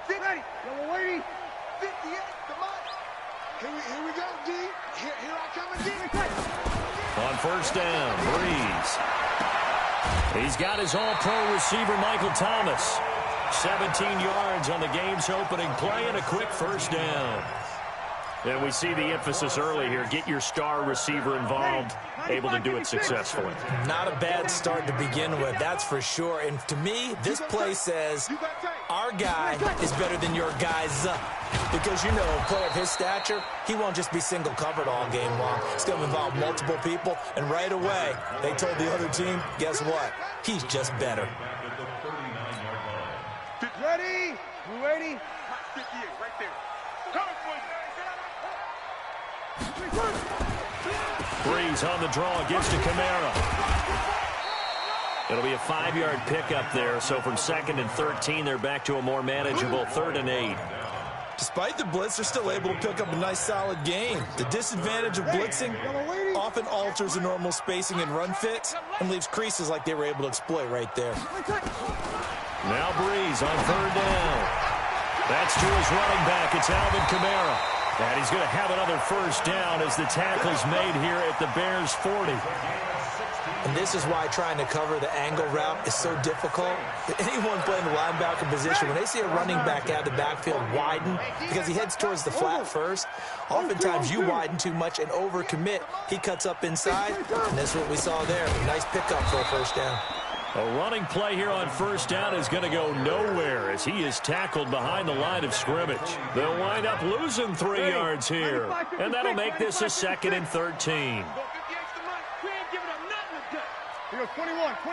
Ready. Yellow waiting. 58, come on. Here we go, D. Here I come again. On first down, Breeze. He's got his all-pro receiver, Michael Thomas. 17 yards on the game's opening play and a quick first down. And we see the emphasis early here. Get your star receiver involved, able to do it successfully. Not a bad start to begin with, that's for sure. And to me, this play says our guy is better than your guy's. Because, you know, a player of his stature, he won't just be single covered all game long. It's going to involve multiple people. And right away, they told the other team, guess what? He's just better. Ready. We're waiting. 58, right there. Coming for you. Breeze on the draw, gives to Kamara. It'll be a 5-yard pickup there, so from 2nd and 13, they're back to a more manageable 3rd and 8. Despite the blitz, they're still able to pick up a nice, solid gain. The disadvantage of blitzing often alters the normal spacing and run fits and leaves creases like they were able to exploit right there. Now Breeze on 3rd down. That's to his running back. It's Alvin Kamara. And he's going to have another first down as the tackle's made here at the Bears' 40. And this is why trying to cover the angle route is so difficult. Anyone playing the linebacker position, when they see a running back out of the backfield widen because he heads towards the flat first, oftentimes you widen too much and overcommit. He cuts up inside, and that's what we saw there. Nice pickup for a first down. A running play here on first down is going to go nowhere as he is tackled behind the line of scrimmage. They'll wind up losing 3 yards here, and that'll make this a 2nd and 13. Here goes 21. 58,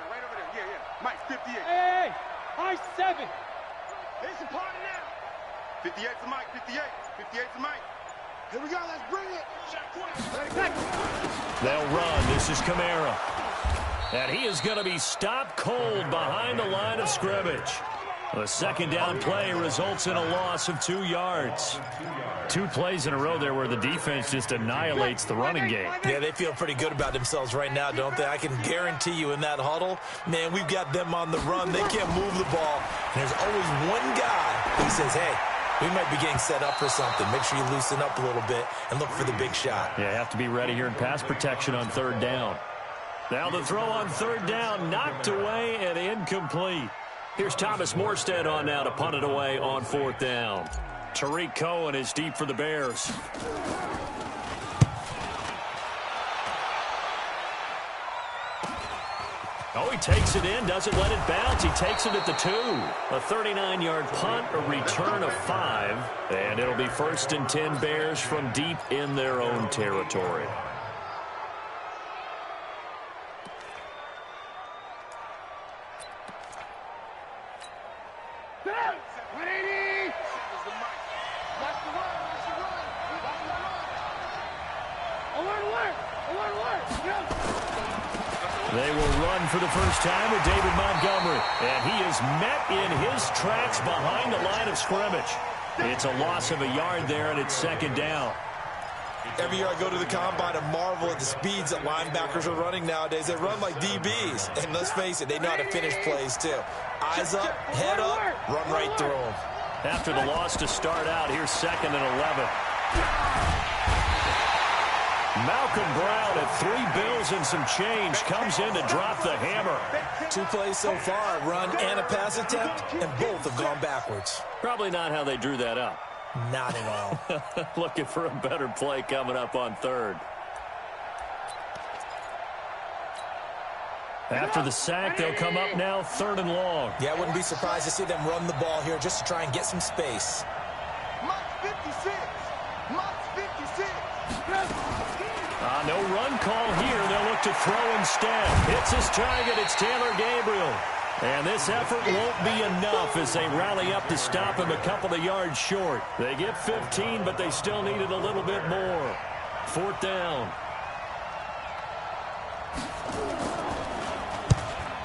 right over there. Yeah. Mike, 58. Hey, high 7. It's a party now. 58 to Mike, 58. 58 to Mike. Here we go, let's bring it. They'll run. This is Kamara. And he is going to be stopped cold behind the line of scrimmage. The 2nd down play results in a loss of 2 yards. 2 plays in a row there where the defense just annihilates the running game. Yeah, they feel pretty good about themselves right now, don't they? I can guarantee you in that huddle, man, we've got them on the run. They can't move the ball. And there's always one guy who says, hey, we might be getting set up for something. Make sure you loosen up a little bit and look for the big shot. Yeah, have to be ready here in pass protection on 3rd down. Now the throw on 3rd down, knocked away and incomplete. Here's Thomas Morstead on now to punt it away on 4th down. Tariq Cohen is deep for the Bears. Oh, he takes it in, doesn't let it bounce. He takes it at the 2. A 39-yard punt, a return of 5. And it'll be 1st and 10 Bears from deep in their own territory. They will run for the first time with David Montgomery. And he is met in his tracks behind the line of scrimmage. It's a loss of a yard there, and it's 2nd down. Every year I go to the combine and marvel at the speeds that linebackers are running nowadays. They run like DBs. And let's face it, they know how to finish plays too. Eyes up, head up, run right through them. After the loss to start out, here's 2nd and 11. Malcolm Brown at 3 bills and some change comes in to drop the hammer. 2 plays so far, a run and a pass attempt, and both have gone backwards. Probably not how they drew that up. Not at all. Looking for a better play coming up on 3rd. After the sack, they'll come up now 3rd and long. Yeah, I wouldn't be surprised to see them run the ball here just to try and get some space. Mike 56. No run call here. They'll look to throw instead. Hits his target. It's Taylor Gabriel. And this effort won't be enough as they rally up to stop him a couple of yards short. They get 15, but they still needed a little bit more. 4th down.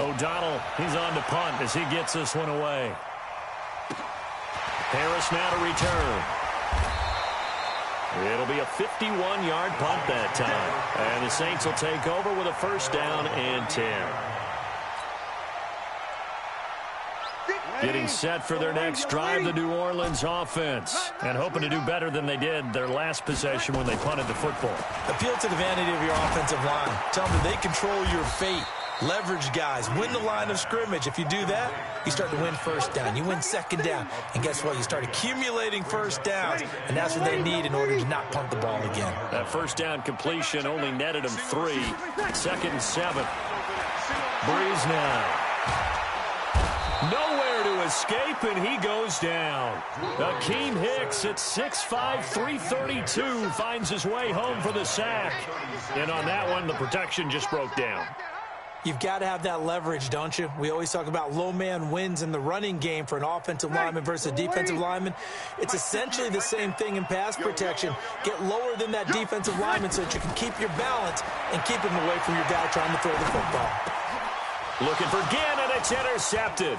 O'Donnell, he's on to punt as he gets this one away. Harris now to return. It'll be a 51-yard punt that time. And the Saints will take over with a 1st down and 10. Getting set for their next drive, the New Orleans offense, and hoping to do better than they did their last possession when they punted the football. Appeal to the vanity of your offensive line. Tell them they control your fate. Leverage guys. Win the line of scrimmage. If you do that, you start to win first down. You win second down. And guess what? You start accumulating first downs. And that's what they need in order to not punt the ball again. That first down completion only netted them 3. 2nd and 7. Breeze now. Nowhere to escape, and he goes down. Akeem Hicks at 6'5", 332 finds his way home for the sack. And on that one, the protection just broke down. You've got to have that leverage, don't you? We always talk about low man wins in the running game for an offensive lineman versus a defensive lineman. It's essentially the same thing in pass protection. Get lower than that defensive lineman so that you can keep your balance and keep him away from your guy trying to throw the football. Looking for Gannon, it's intercepted.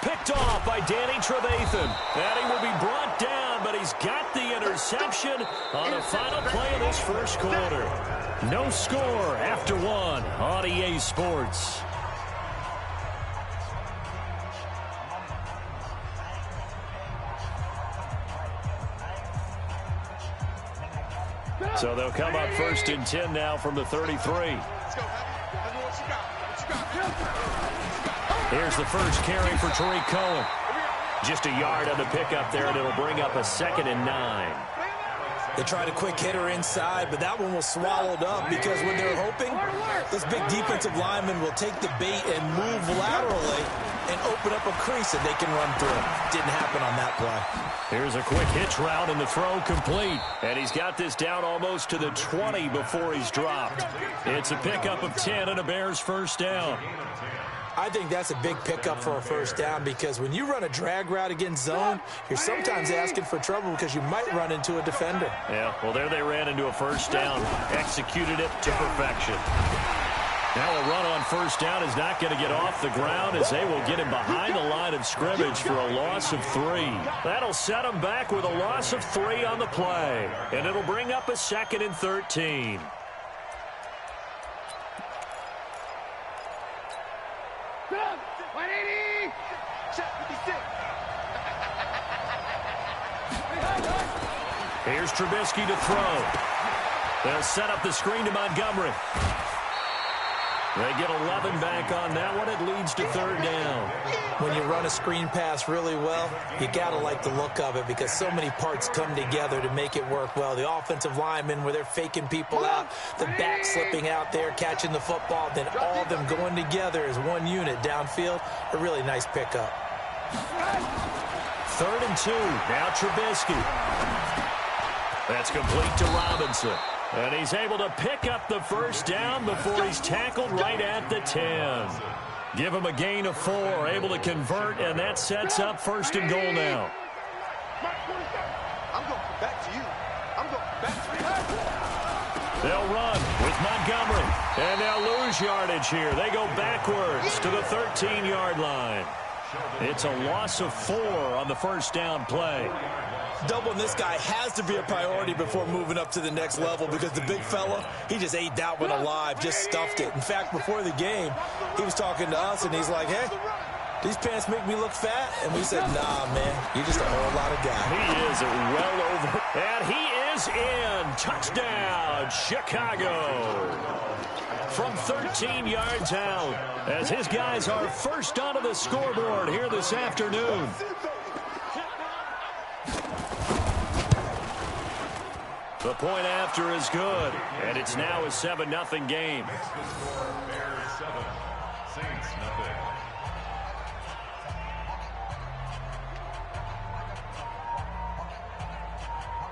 Picked off by Danny Trevathan. And he will be brought down, but he's got the interception on the final play of this first quarter. No score after 1 on EA Sports. So they'll come up 1st and 10 now from the 33. Here's the first carry for Tariq Cohen. Just a yard on the pickup there, and it'll bring up a 2nd and 9. They tried a quick hitter inside, but that one was swallowed up because when they're hoping, this big defensive lineman will take the bait and move laterally and open up a crease that they can run through. Didn't happen on that play. Here's a quick hitch route, and the throw complete. And he's got this down almost to the 20 before he's dropped. It's a pickup of 10 and a Bears first down. I think that's a big pickup for a first down because when you run a drag route against zone, you're sometimes asking for trouble because you might run into a defender. Yeah, well, there they ran into a first down. Executed it to perfection. Now a run on first down is not going to get off the ground as they will get him behind the line of scrimmage for a loss of 3. That'll set him back with a loss of 3 on the play. And it'll bring up a 2nd and 13. Here's Trubisky to throw. They'll set up the screen to Montgomery. They get 11 back on that one. It leads to 3rd down. When you run a screen pass really well, you got to like the look of it because so many parts come together to make it work well. The offensive linemen where they're faking people out, the back slipping out there, catching the football, then all of them going together as one unit downfield. A really nice pickup. 3rd and 2. Now Trubisky. That's complete to Robinson. And he's able to pick up the first down before he's tackled right at the 10. Give him a gain of 4, able to convert, and that sets up 1st and goal now. I'm going back to you. I'm going back to you. They'll run with Montgomery, and they'll lose yardage here. They go backwards to the 13-yard line. It's a loss of 4 on the first down play. Doubling this guy has to be a priority before moving up to the next level because the big fella, he just ate that one alive, just stuffed it. In fact, before the game, he was talking to us, and he's like, hey, these pants make me look fat? And we said, nah, man, you're just a whole lot of guy. He is well over. And he is in. Touchdown, Chicago. From 13 yards out, as his guys are first onto the scoreboard here this afternoon. The point after is good, and it's now a 7-0 game. Bears 7, Saints nothing.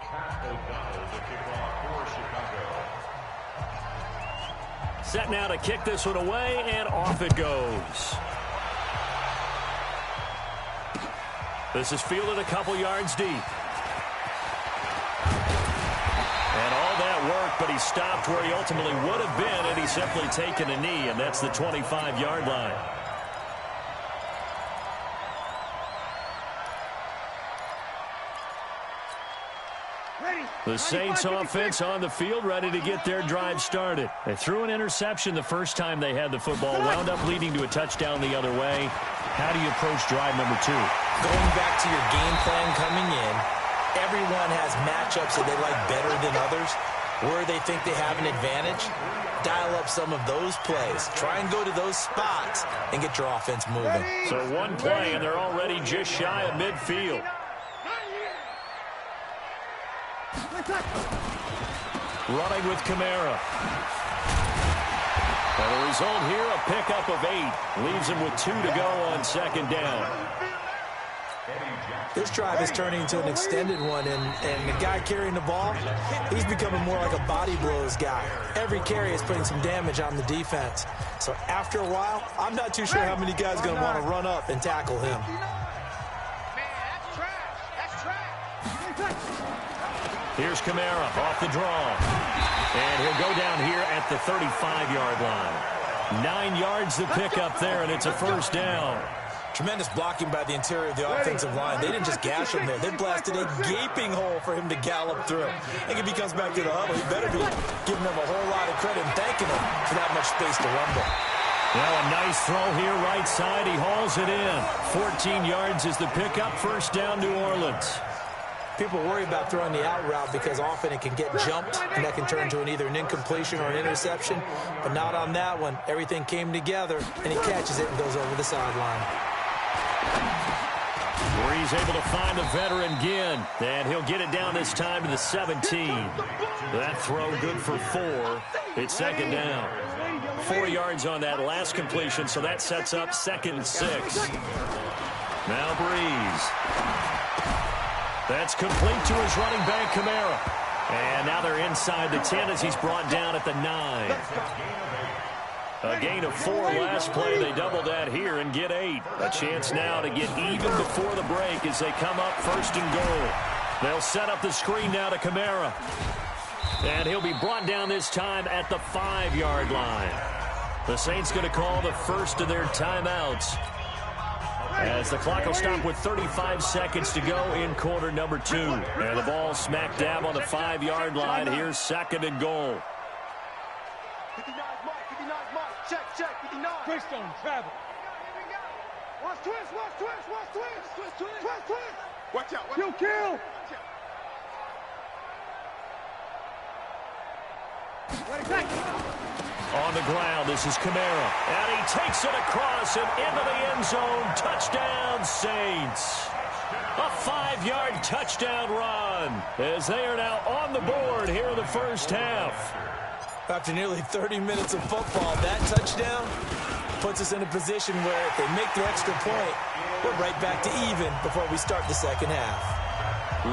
Pat O'Donnell to kick off for Chicago. Set now to kick this one away, and off it goes. This is fielded a couple yards deep. And all that work, but he stopped where he ultimately would have been had he simply taken a knee, and that's the 25-yard line. The Saints offense on the field, ready to get their drive started. They threw an interception the first time they had the football, wound up leading to a touchdown the other way. How do you approach drive number 2? Going back to your game plan coming in, everyone has matchups that they like better than others. Where they think they have an advantage, dial up some of those plays. Try and go to those spots and get your offense moving. So one play, and they're already just shy of midfield. Running with Kamara. And the result here, a pickup of 8. Leaves him with 2 to go on second down. This drive is turning into an extended one, and the guy carrying the ball, he's becoming more like a body blows guy. Every carry is putting some damage on the defense. So after a while, I'm not too sure how many guys are going to want to run up and tackle him. Here's Kamara off the draw. And he'll go down here at the 35-yard line. 9 yards to pick up there, and it's a first down. Tremendous blocking by the interior of the offensive line. They didn't just gash him there. They blasted a gaping hole for him to gallop through. I think if he comes back to the huddle, he better be giving them a whole lot of credit and thanking them for that much space to rumble. Well, a nice throw here, right side. He hauls it in. 14 yards is the pickup. First down, New Orleans. People worry about throwing the out route because often it can get jumped, and that can turn to either an incompletion or an interception. But not on that one. Everything came together, and he catches it and goes over the sideline. Where he's able to find the veteran Ginn, and he'll get it down this time to the 17. That throw good for 4. It's second down. 4 yards on that last completion, so that sets up 2nd and 6. Now Breeze. That's complete to his running back, Kamara. And now they're inside the 10 as he's brought down at the 9. A gain of 4 last play. They double that here and get 8. A chance now to get even before the break as they come up 1st and goal. They'll set up the screen now to Kamara. And he'll be brought down this time at the 5-yard line. The Saints going to call the first of their timeouts, as the clock will stop with 35 seconds to go in quarter number 2. And the ball smack dab on the 5-yard line. Here's 2nd and goal. 59 Mike, 59 Mike. Check, 59. Twist on travel. Watch twist. Watch out. Kill. On the ground, this is Kamara. And he takes it across and into the end zone. Touchdown, Saints. A 5-yard touchdown run as they are now on the board here in the first half. After nearly 30 minutes of football, that touchdown puts us in a position where if they make the extra point, we're right back to even before we start the second half.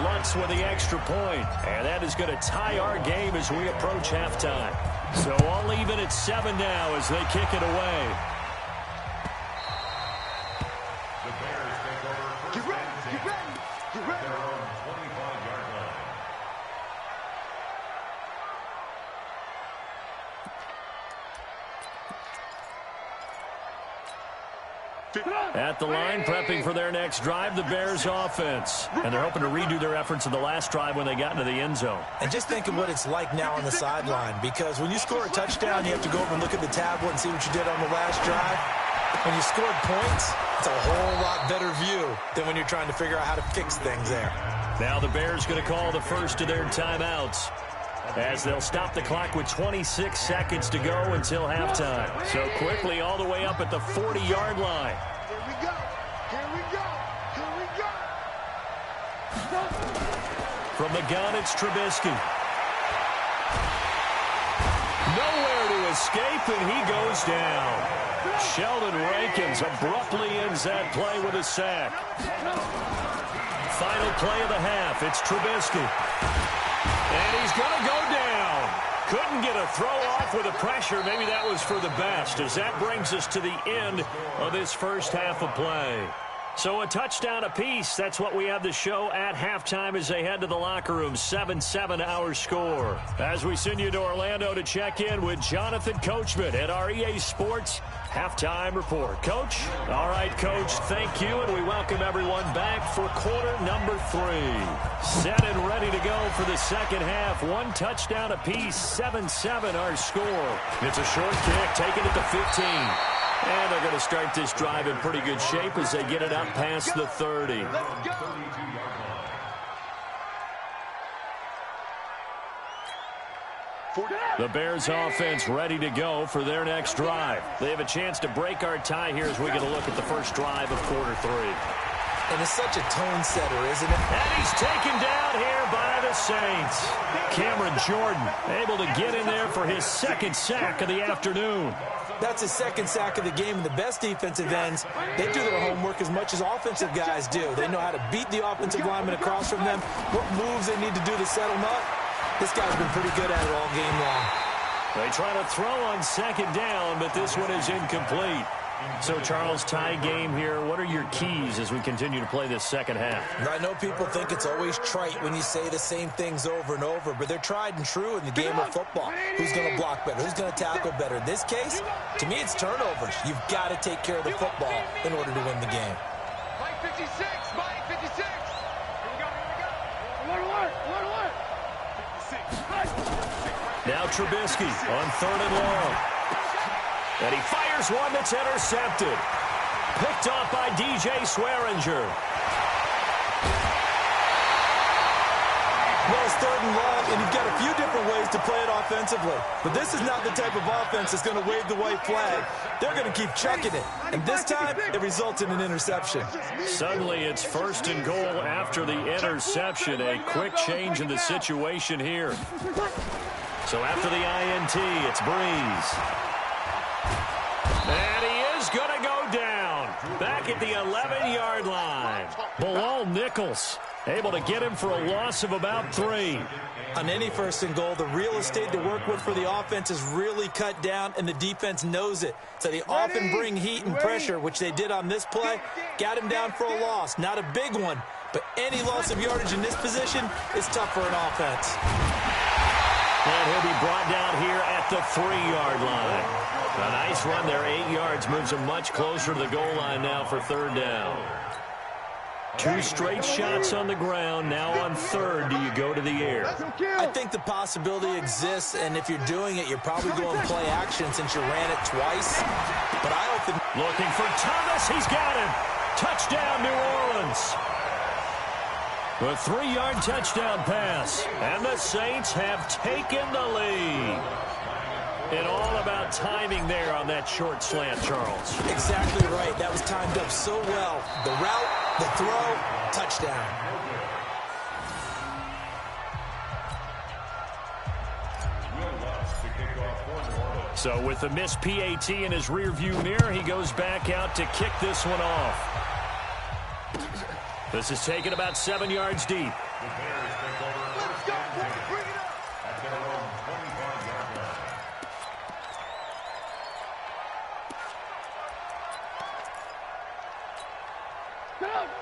Lutz with the extra point, and that is going to tie our game as we approach halftime. So all even at 7 now as they kick it away. The Bears take over. Get ready. Their own 25-yard line. At the line, prepping for their next drive, the Bears offense. And they're hoping to redo their efforts in the last drive when they got into the end zone. And just think of what it's like now on the sideline, because when you score a touchdown, you have to go over and look at the tablet and see what you did on the last drive. When you scored points, it's a whole lot better view than when you're trying to figure out how to fix things there. Now the Bears going to call the first of their timeouts, as they'll stop the clock with 26 seconds to go until halftime. So quickly all the way up at the 40-yard line. Here we go. From the gun, it's Trubisky. Nowhere to escape, and he goes down. Sheldon Rankins abruptly ends that play with a sack. Final play of the half, it's Trubisky. And he's going to go down. Couldn't get a throw off with the pressure. Maybe that was for the best, as that brings us to the end of this first half of play. So a touchdown apiece. That's what we have to show at halftime as they head to the locker room. 7-7 our score. As we send you to Orlando to check in with Jonathan Coachman at our EA Sports halftime report. Coach? All right, Coach, thank you, and we welcome everyone back for quarter number 3. Set and ready to go for the second half. 1 touchdown apiece, 7-7 our score. It's a short kick, taken at the 15. And they're going to start this drive in pretty good shape as they get it up past the 30. The Bears offense ready to go for their next drive. They have a chance to break our tie here as we get a look at the first drive of quarter 3. And it's such a tone setter, isn't it? And he's taken down here by the Saints. Cameron Jordan able to get in there for his second sack of the afternoon. That's his second sack of the game, and the best defensive ends, they do their homework as much as offensive guys do. They know how to beat the offensive lineman across from them, what moves they need to do to set them up. This guy's been pretty good at it all game long. They try to throw on second down, but this one is incomplete. So, Charles, tie game here. What are your keys as we continue to play this second half? I know people think it's always trite when you say the same things over and over, but they're tried and true in the game of football. Who's going to block better? Who's going to tackle better? In this case, to me, it's turnovers. You've got to take care of the football in order to win the game. Mike 56, Mike 56. Here we go. Alert. 56. Now Trubisky on 3rd and long. And he fires one that's intercepted. Picked off by DJ Swearinger. Well, it's 3rd and long, and you've got a few different ways to play it offensively. But this is not the type of offense that's going to wave the white flag. They're going to keep chucking it. And this time, it results in an interception. Suddenly, it's 1st and goal after the interception. A quick change in the situation here. So after the INT, it's Breeze. And he is going to go down. Back at the 11-yard line. Bilal Nichols able to get him for a loss of about 3. On any 1st and goal, the real estate to work with for the offense is really cut down, and the defense knows it. So they often bring heat and pressure, which they did on this play. Got him down for a loss. Not a big one, but any loss of yardage in this position is tough for an offense. And he'll be brought down here at the 3-yard line. A nice run there, 8 yards, moves him much closer to the goal line now for 3rd down. 2 straight shots on the ground. Now on 3rd, do you go to the air? I think the possibility exists, and if you're doing it, you're probably going play action since you ran it twice. But I don't think... Looking for Thomas. He's got him. Touchdown, New Orleans. The 3-yard touchdown pass. And the Saints have taken the lead. And all about timing there on that short slant, Charles. Exactly right. That was timed up so well. The route, the throw, touchdown. So with the missed PAT in his rearview mirror, he goes back out to kick this one off. This is taken about 7 yards deep.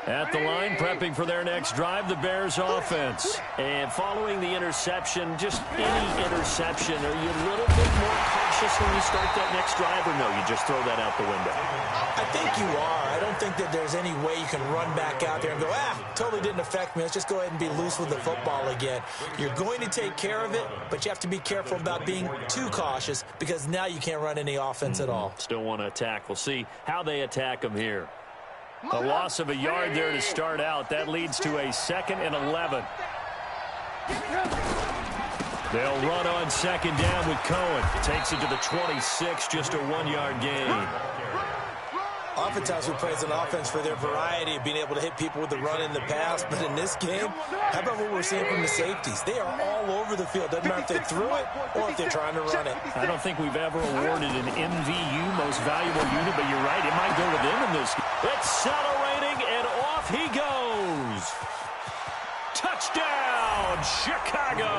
At the line, prepping for their next drive, the Bears offense. And following the interception, just any interception, are you a little bit more cautious when you start that next drive, or no, you just throw that out the window? I think you are. I don't think that there's any way you can run back out there and go, totally didn't affect me. Let's just go ahead and be loose with the football again. You're going to take care of it, but you have to be careful about being too cautious because now you can't run any offense at all. Still want to attack. We'll see how they attack them here. A loss of a yard there to start out. That leads to a 2nd and 11. They'll run on 2nd down with Cohen. Takes it to the 26, just a 1-yard gain. Oftentimes we praise an offense for their variety of being able to hit people with the run in the pass, but in this game, how about what we're seeing from the safeties? They are all over the field. Doesn't matter if they threw it or if they're trying to run it. I don't think we've ever awarded an MVU, most valuable unit, but you're right, it might go to them in this. Accelerating, and off he goes. Touchdown, Chicago.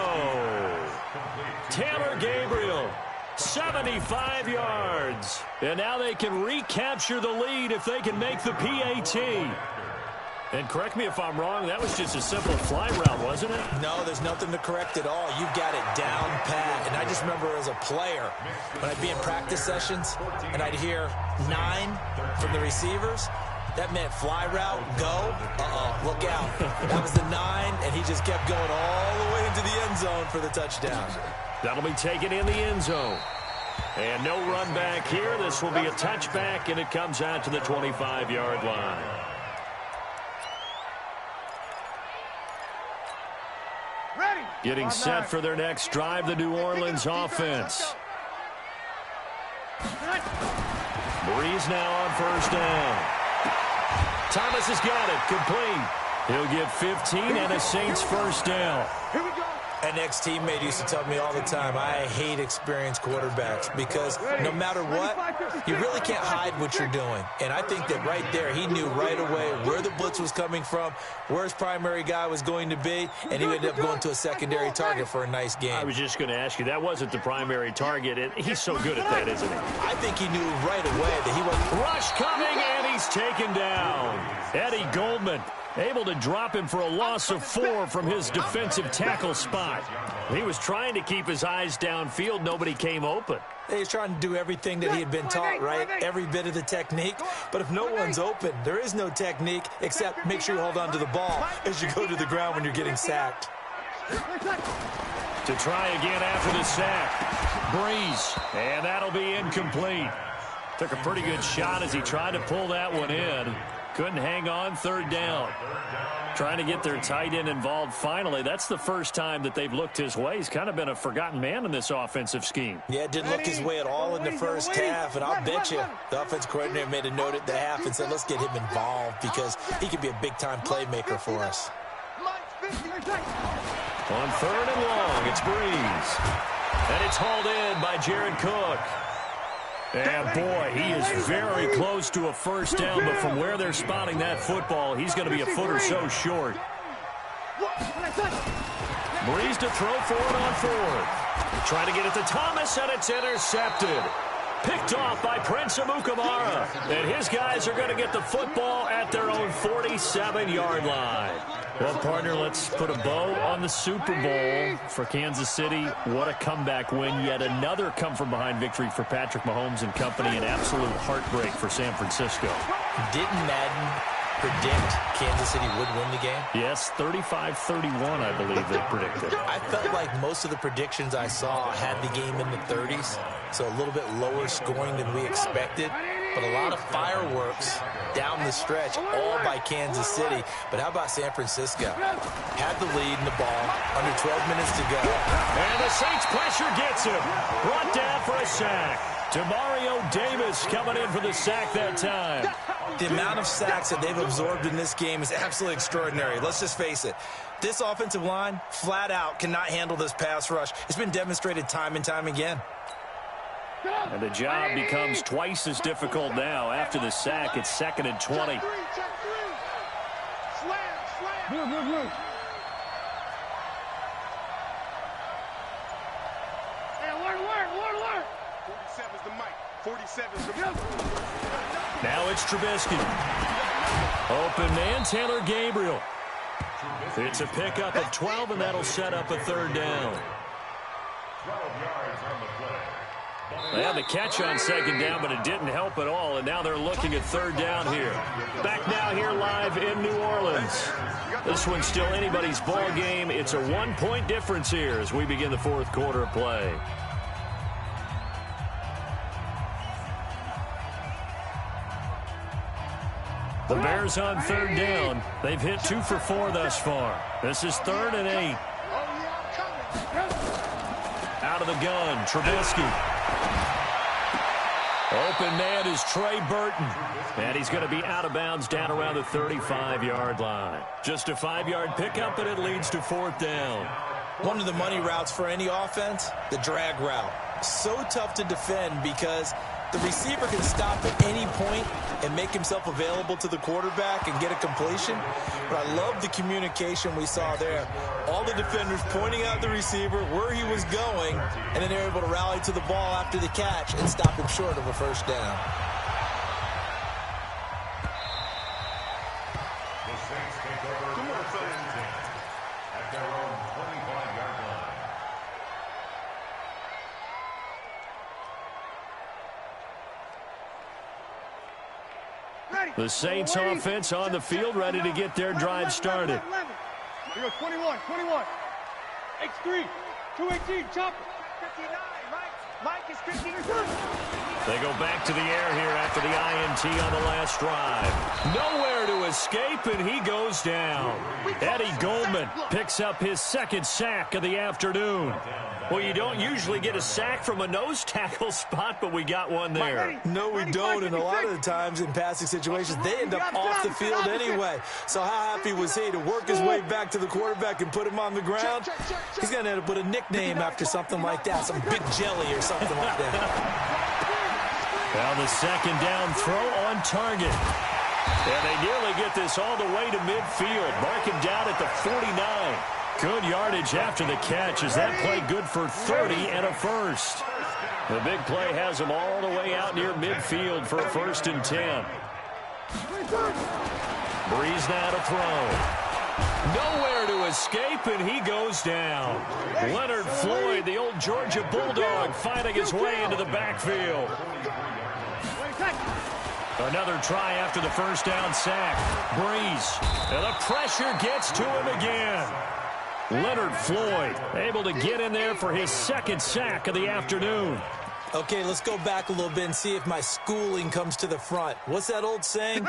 Taylor Gabriel. 75 yards. And now they can recapture the lead if they can make the PAT. And correct me if I'm wrong, that was just a simple fly route, wasn't it? No, there's nothing to correct at all. You've got it down pat. And I just remember as a player, when I'd be in practice sessions and I'd hear 9 from the receivers, that meant fly route, go, look out. That was the 9, and he just kept going all the way into the end zone for the touchdown. That'll be taken in the end zone. And no run back here. This will be a touchback, and it comes out to the 25-yard line. Getting set for their next drive, the New Orleans offense. Breeze now on first down. Thomas has got it, complete. He'll get 15 and a Saints first down. Here we go. An ex-teammate used to tell me all the time, I hate experienced quarterbacks because no matter what, you really can't hide what you're doing. And I think that right there, he knew right away where the blitz was coming from, where his primary guy was going to be, and he ended up going to a secondary target for a nice game. I was just going to ask you, that wasn't the primary target. And he's so good at that, isn't he? I think he knew right away that he was... Rush coming, and he's taken down. Eddie Goldman able to drop him for a loss of 4 from his defensive tackle spot. He was trying to keep his eyes downfield. Nobody came open. He was trying to do everything that he had been taught, right? Every bit of the technique. But if no one's open, there is no technique except make sure you hold on to the ball as you go to the ground when you're getting sacked. To try again after the sack. Breeze. And that'll be incomplete. Took a pretty good shot as he tried to pull that one in. Couldn't hang on, third down. Trying to get their tight end involved finally. That's the first time that they've looked his way. He's kind of been a forgotten man in this offensive scheme. Yeah, it didn't look his way at all in the first half. And I'll bet you the offensive coordinator made a note at the half and said, let's get him involved because he could be a big-time playmaker for us. On third and long, it's Breeze. And it's hauled in by Jared Cook. And, boy, he is very close to a first down, but from where they're spotting that football, he's going to be a foot or so short. Breeze to throw forward on fourth. Trying to get it to Thomas, and it's intercepted. Picked off by Prince Amukamara. And his guys are going to get the football at their own 47-yard line. Well, partner, let's put a bow on the Super Bowl for Kansas City. What a comeback win. Yet another come-from-behind victory for Patrick Mahomes and company. An absolute heartbreak for San Francisco. Didn't Madden predict Kansas City would win the game? Yes, 35-31, I believe they predicted. I felt like most of the predictions I saw had the game in the 30s, so a little bit lower scoring than we expected. But a lot of fireworks down the stretch, all by Kansas City. But how about San Francisco? Had the lead in the ball, under 12 minutes to go. And the Saints pressure gets him. Brought down for a sack. Demario Davis coming in for the sack that time. The amount of sacks that they've absorbed in this game is absolutely extraordinary. Let's just face it. This offensive line, flat out, cannot handle this pass rush. It's been demonstrated time and time again. And the job becomes twice as difficult now. After the sack, it's 2nd and 20. Check 3. Slam. Move. Work. 47's the mic. 47's the mic. Now it's Trubisky. Open man, Taylor Gabriel. It's a pickup of 12, and that'll set up a third down. 12 yards on the play. They had the catch on second down, but it didn't help at all, and now they're looking at third down here. Back now here live in New Orleans. This one's still anybody's ball game. It's a 1-point difference here as we begin the fourth quarter of play. The Bears on third down. They've hit 2 for 4 thus far. This is 3rd and 8. Out of the gun, Trubisky. Open man is Trey Burton. And he's going to be out of bounds down around the 35-yard line. Just a 5-yard pickup, and it leads to 4th down. One of the money routes for any offense, the drag route. So tough to defend because the receiver can stop at any point and make himself available to the quarterback and get a completion. But I love the communication we saw there. All the defenders pointing out the receiver, where he was going, and then they're able to rally to the ball after the catch and stop him short of a first down. Saints take over first and 10 at their own 25-yard line. The Saints offense on the field, ready to get their drive started. Here we go, 21, 21. X3, 218, chopper. 59, Mike is 59. They go back to the air here after the INT on the last drive. Nowhere to escape, and he goes down. Eddie Goldman picks up his second sack of the afternoon. Well, you don't usually get a sack from a nose tackle spot, but we got one there. No, we don't, and a lot of the times in passing situations, they end up off the field anyway. So how happy was he to work his way back to the quarterback and put him on the ground? He's going to end up with a nickname after something like that, some Big Jelly or something like that. Well, the second down throw on target. And they nearly get this all the way to midfield. Mark him down at the 49. Good yardage after the catch. Is that play good for 30 and a first? The big play has him all the way out near midfield for a 1st and 10. Breeze now to throw. Nowhere to escape, and he goes down. Leonard Floyd, the old Georgia Bulldog, fighting his way into the backfield. Another try after the first down sack. Breeze. And the pressure gets to him again. Leonard Floyd able to get in there for his second sack of the afternoon. Okay, let's go back a little bit and see if my schooling comes to the front. What's that old saying?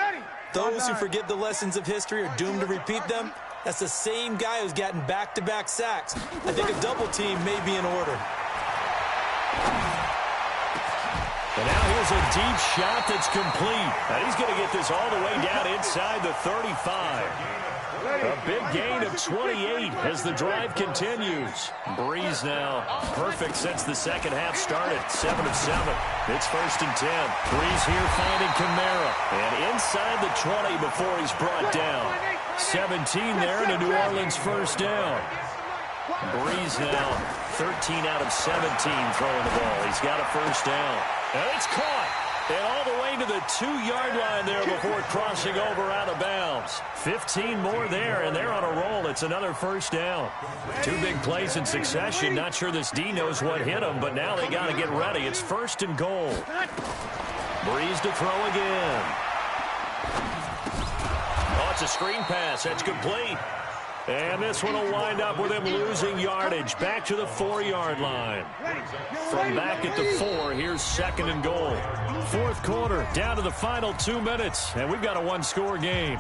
Those who forget the lessons of history are doomed to repeat them. That's the same guy who's gotten back-to-back sacks. I think a double team may be in order. And now here's a deep shot that's complete. And he's going to get this all the way down inside the 35. A big gain of 28 as the drive continues. Breeze now perfect since the second half started. 7 of 7. It's 1st and 10. Breeze here finding Kamara. And inside the 20 before he's brought down. 17 there and a New Orleans first down. Breeze now 13 out of 17 throwing the ball. He's got a first down. And it's caught. And all the way to the 2-yard line there before crossing over out of bounds. 15 more there, and they're on a roll. It's another first down. 2 big plays in succession. Not sure this D knows what hit him, but now they got to get ready. It's 1st and goal. Breeze to throw again. Oh, it's a screen pass. That's complete. And this one will wind up with him losing yardage. Back to the 4-yard line. From back at the 4, here's 2nd and goal. 4th quarter, down to the final 2 minutes. And we've got a 1-score game.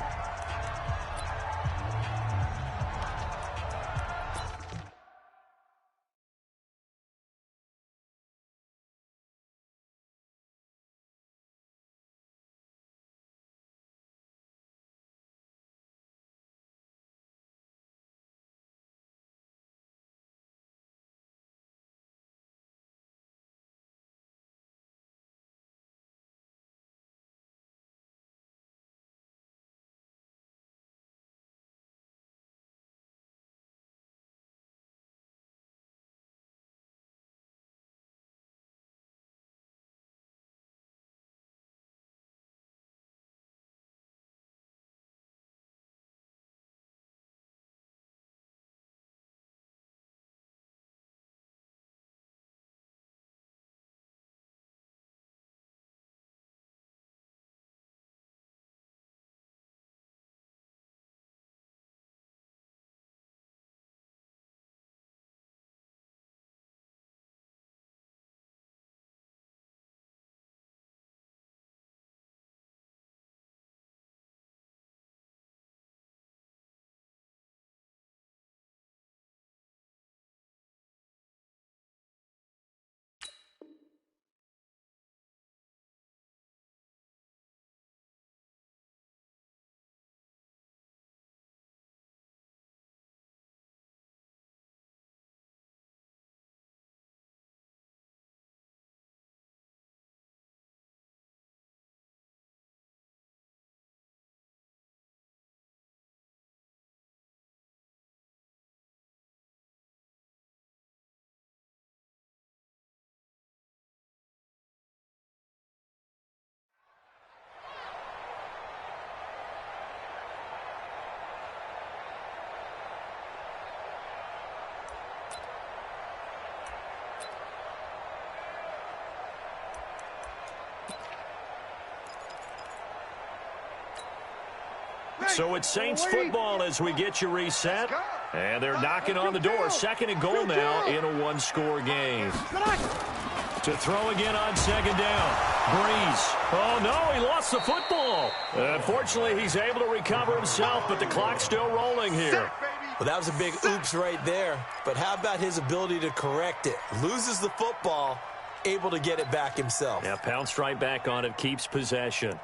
So it's Saints football as we get you reset. And they're knocking on the door. 2nd and goal now in a one-score game. To throw again on 2nd down. Breeze. Oh, no, he lost the football. Unfortunately, he's able to recover himself, but the clock's still rolling here. Well, that was a big oops right there. But how about his ability to correct it? Loses the football, able to get it back himself. Yeah, pounced right back on it, keeps possession.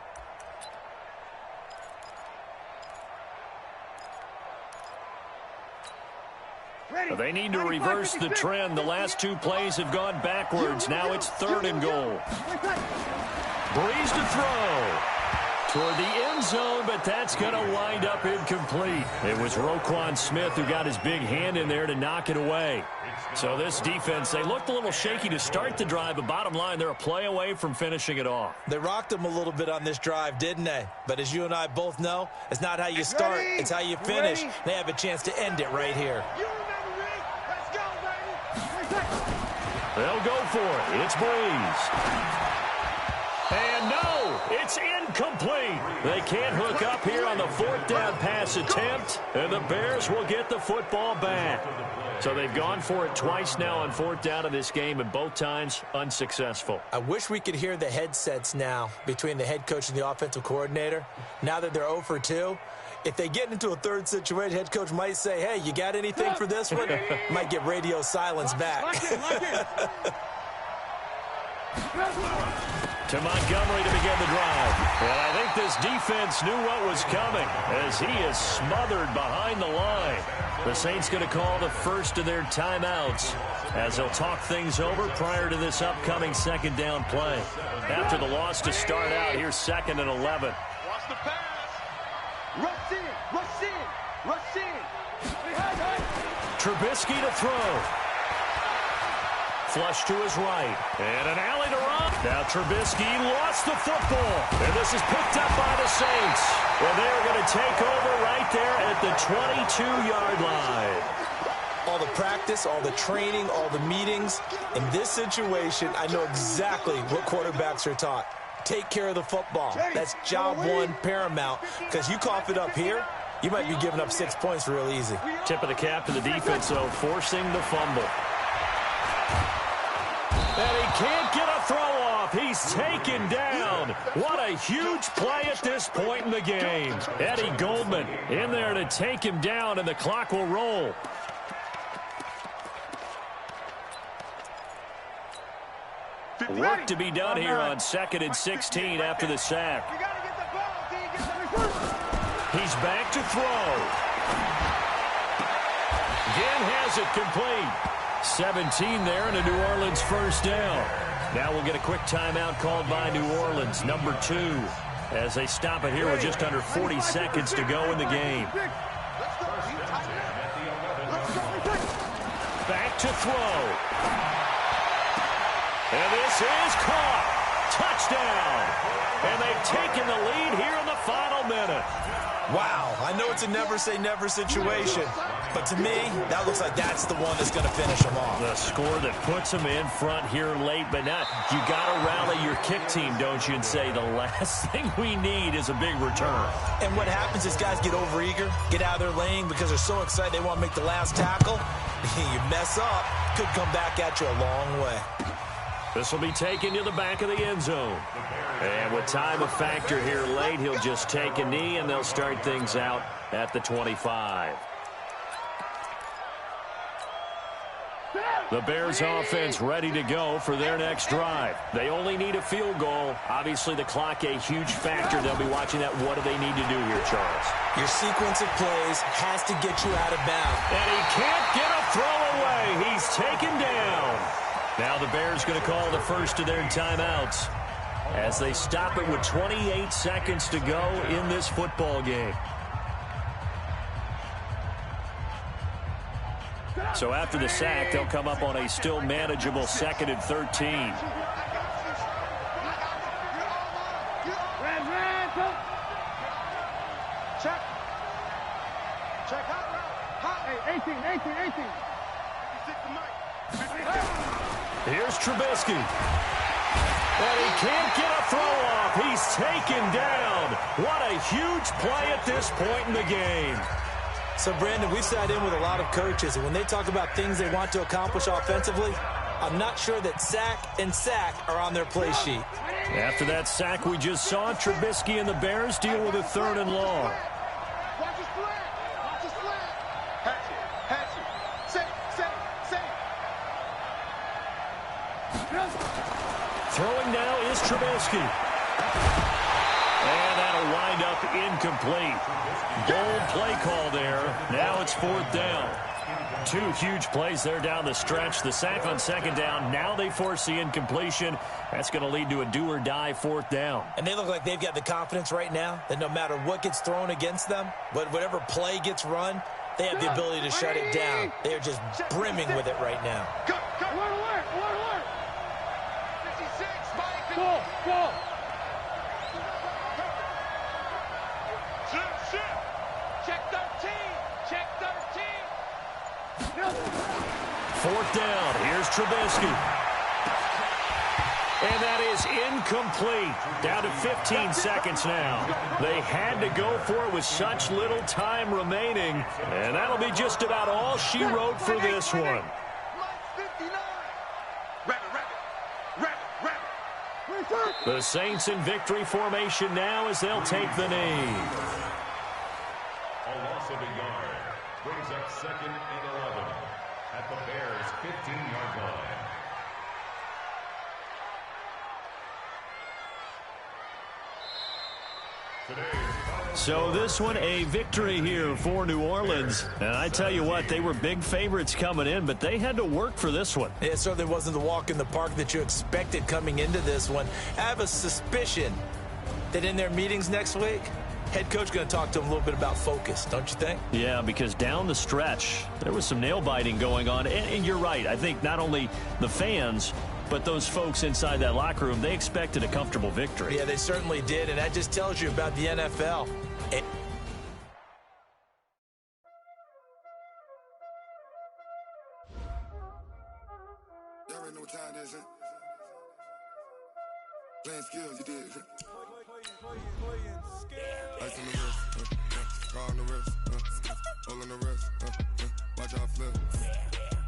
They need to reverse the trend. The last 2 plays have gone backwards. Now it's 3rd and goal. Breeze to throw toward the end zone, but that's going to wind up incomplete. It was Roquan Smith who got his big hand in there to knock it away. So this defense, they looked a little shaky to start the drive, but bottom line, they're a play away from finishing it off. They rocked them a little bit on this drive, didn't they? But as you and I both know, it's not how you start, it's how you finish. They have a chance to end it right here. They'll go for it. It's Breeze. And no, it's incomplete. They can't hook up here on the 4th down pass attempt, and the Bears will get the football back. So they've gone for it twice now on 4th down in this game, and both times unsuccessful. I wish we could hear the headsets now between the head coach and the offensive coordinator. Now that they're 0 for 2, if they get into a 3rd situation, head coach might say, hey, you got anything for this one? Might get radio silence back. To Montgomery to begin the drive. And I think this defense knew what was coming as he is smothered behind the line. The Saints going to call the first of their timeouts as they'll talk things over prior to this upcoming 2nd down play. After the loss to start out, here's 2nd and 11. Watch the pass. Rush in, rush in, rush in. Trubisky to throw. Flush to his right. And an alley to run. Now Trubisky lost the football. And this is picked up by the Saints. Well, they're going to take over right there at the 22-yard line. All the practice, all the training, all the meetings. In this situation, I know exactly what quarterbacks are taught. Take care of the football. That's job one paramount. Because you cough it up here, you might be giving up 6 points real easy. Tip of the cap to the defense, though, forcing the fumble. And he can't get a throw off. He's taken down. What a huge play at this point in the game. Eddie Goldman in there to take him down, and the clock will roll. Work to be done here on 2nd and 16 after the sack. He's back to throw. Again has it complete. 17 there and a New Orleans first down. Now we'll get a quick timeout called by New Orleans, number 2, as they stop it here with just under 40 seconds to go in the game. Back to throw. And this is caught. Touchdown. And they've taken the lead here in the final minute. Wow, I know it's a never-say-never situation, but to me, that looks like that's the one that's going to finish them off. The score that puts them in front here late, but now you got to rally your kick team, don't you, and say the last thing we need is a big return. And what happens is guys get overeager, get out of their lane because they're so excited they want to make the last tackle. You mess up, could come back at you a long way. This will be taken to the back of the end zone. And with time a factor here late, he'll just take a knee, and they'll start things out at the 25. The Bears offense ready to go for their next drive. They only need a field goal. Obviously, the clock a huge factor. They'll be watching that. What do they need to do here, Charles? Your sequence of plays has to get you out of bounds. And he can't get a throw away. He's taken down. Now the Bears going to call the first of their timeouts as they stop it with 28 seconds to go in this football game. So after the sack, they'll come up on a still manageable 2nd and 13. Check. Check hot. Hey, 18. Here's Trubisky. But he can't get a throw off. He's taken down. What a huge play at this point in the game. So, Brandon, we've sat in with a lot of coaches, and when they talk about things they want to accomplish offensively, I'm not sure that sack and sack are on their play sheet. After that sack we just saw, Trubisky and the Bears deal with a 3rd and long. Watch his flag. Watch his flag. Hatch it. Say. Throwing now is Trubisky. And that'll wind up incomplete. Bold play call there. Now it's 4th down. 2 huge plays there down the stretch. The sack on 2nd down. Now they force the incompletion. That's going to lead to a do-or-die 4th down. And they look like they've got the confidence right now that no matter what gets thrown against them, whatever play gets run, they have the ability to shut it down. They are just brimming with it right now. Go. Alert. 56, Mike. Go. Check 13. 4th down. Here's Trubisky. And that is incomplete. Down to 15 seconds now. They had to go for it with such little time remaining. And that'll be just about all she wrote for this one. The Saints in victory formation now as they'll take the knee. A loss of a yard brings up 2nd and 11 at the Bears' 15-yard line. So this one, a victory here for New Orleans. And I tell you what, they were big favorites coming in, but they had to work for this one. It certainly wasn't the walk in the park that you expected coming into this one. I have a suspicion that in their meetings next week, head coach going to talk to them a little bit about focus, don't you think? Yeah, because down the stretch, there was some nail-biting going on. And you're right. I think not only the fans, but those folks inside that locker room, they expected a comfortable victory. Yeah, they certainly did, and that just tells you about the NFL. Y'all already know what time it is, huh? Playing skills, you did. Ice on the wrist, car on the wrist, hole on the wrist, watch how I flip,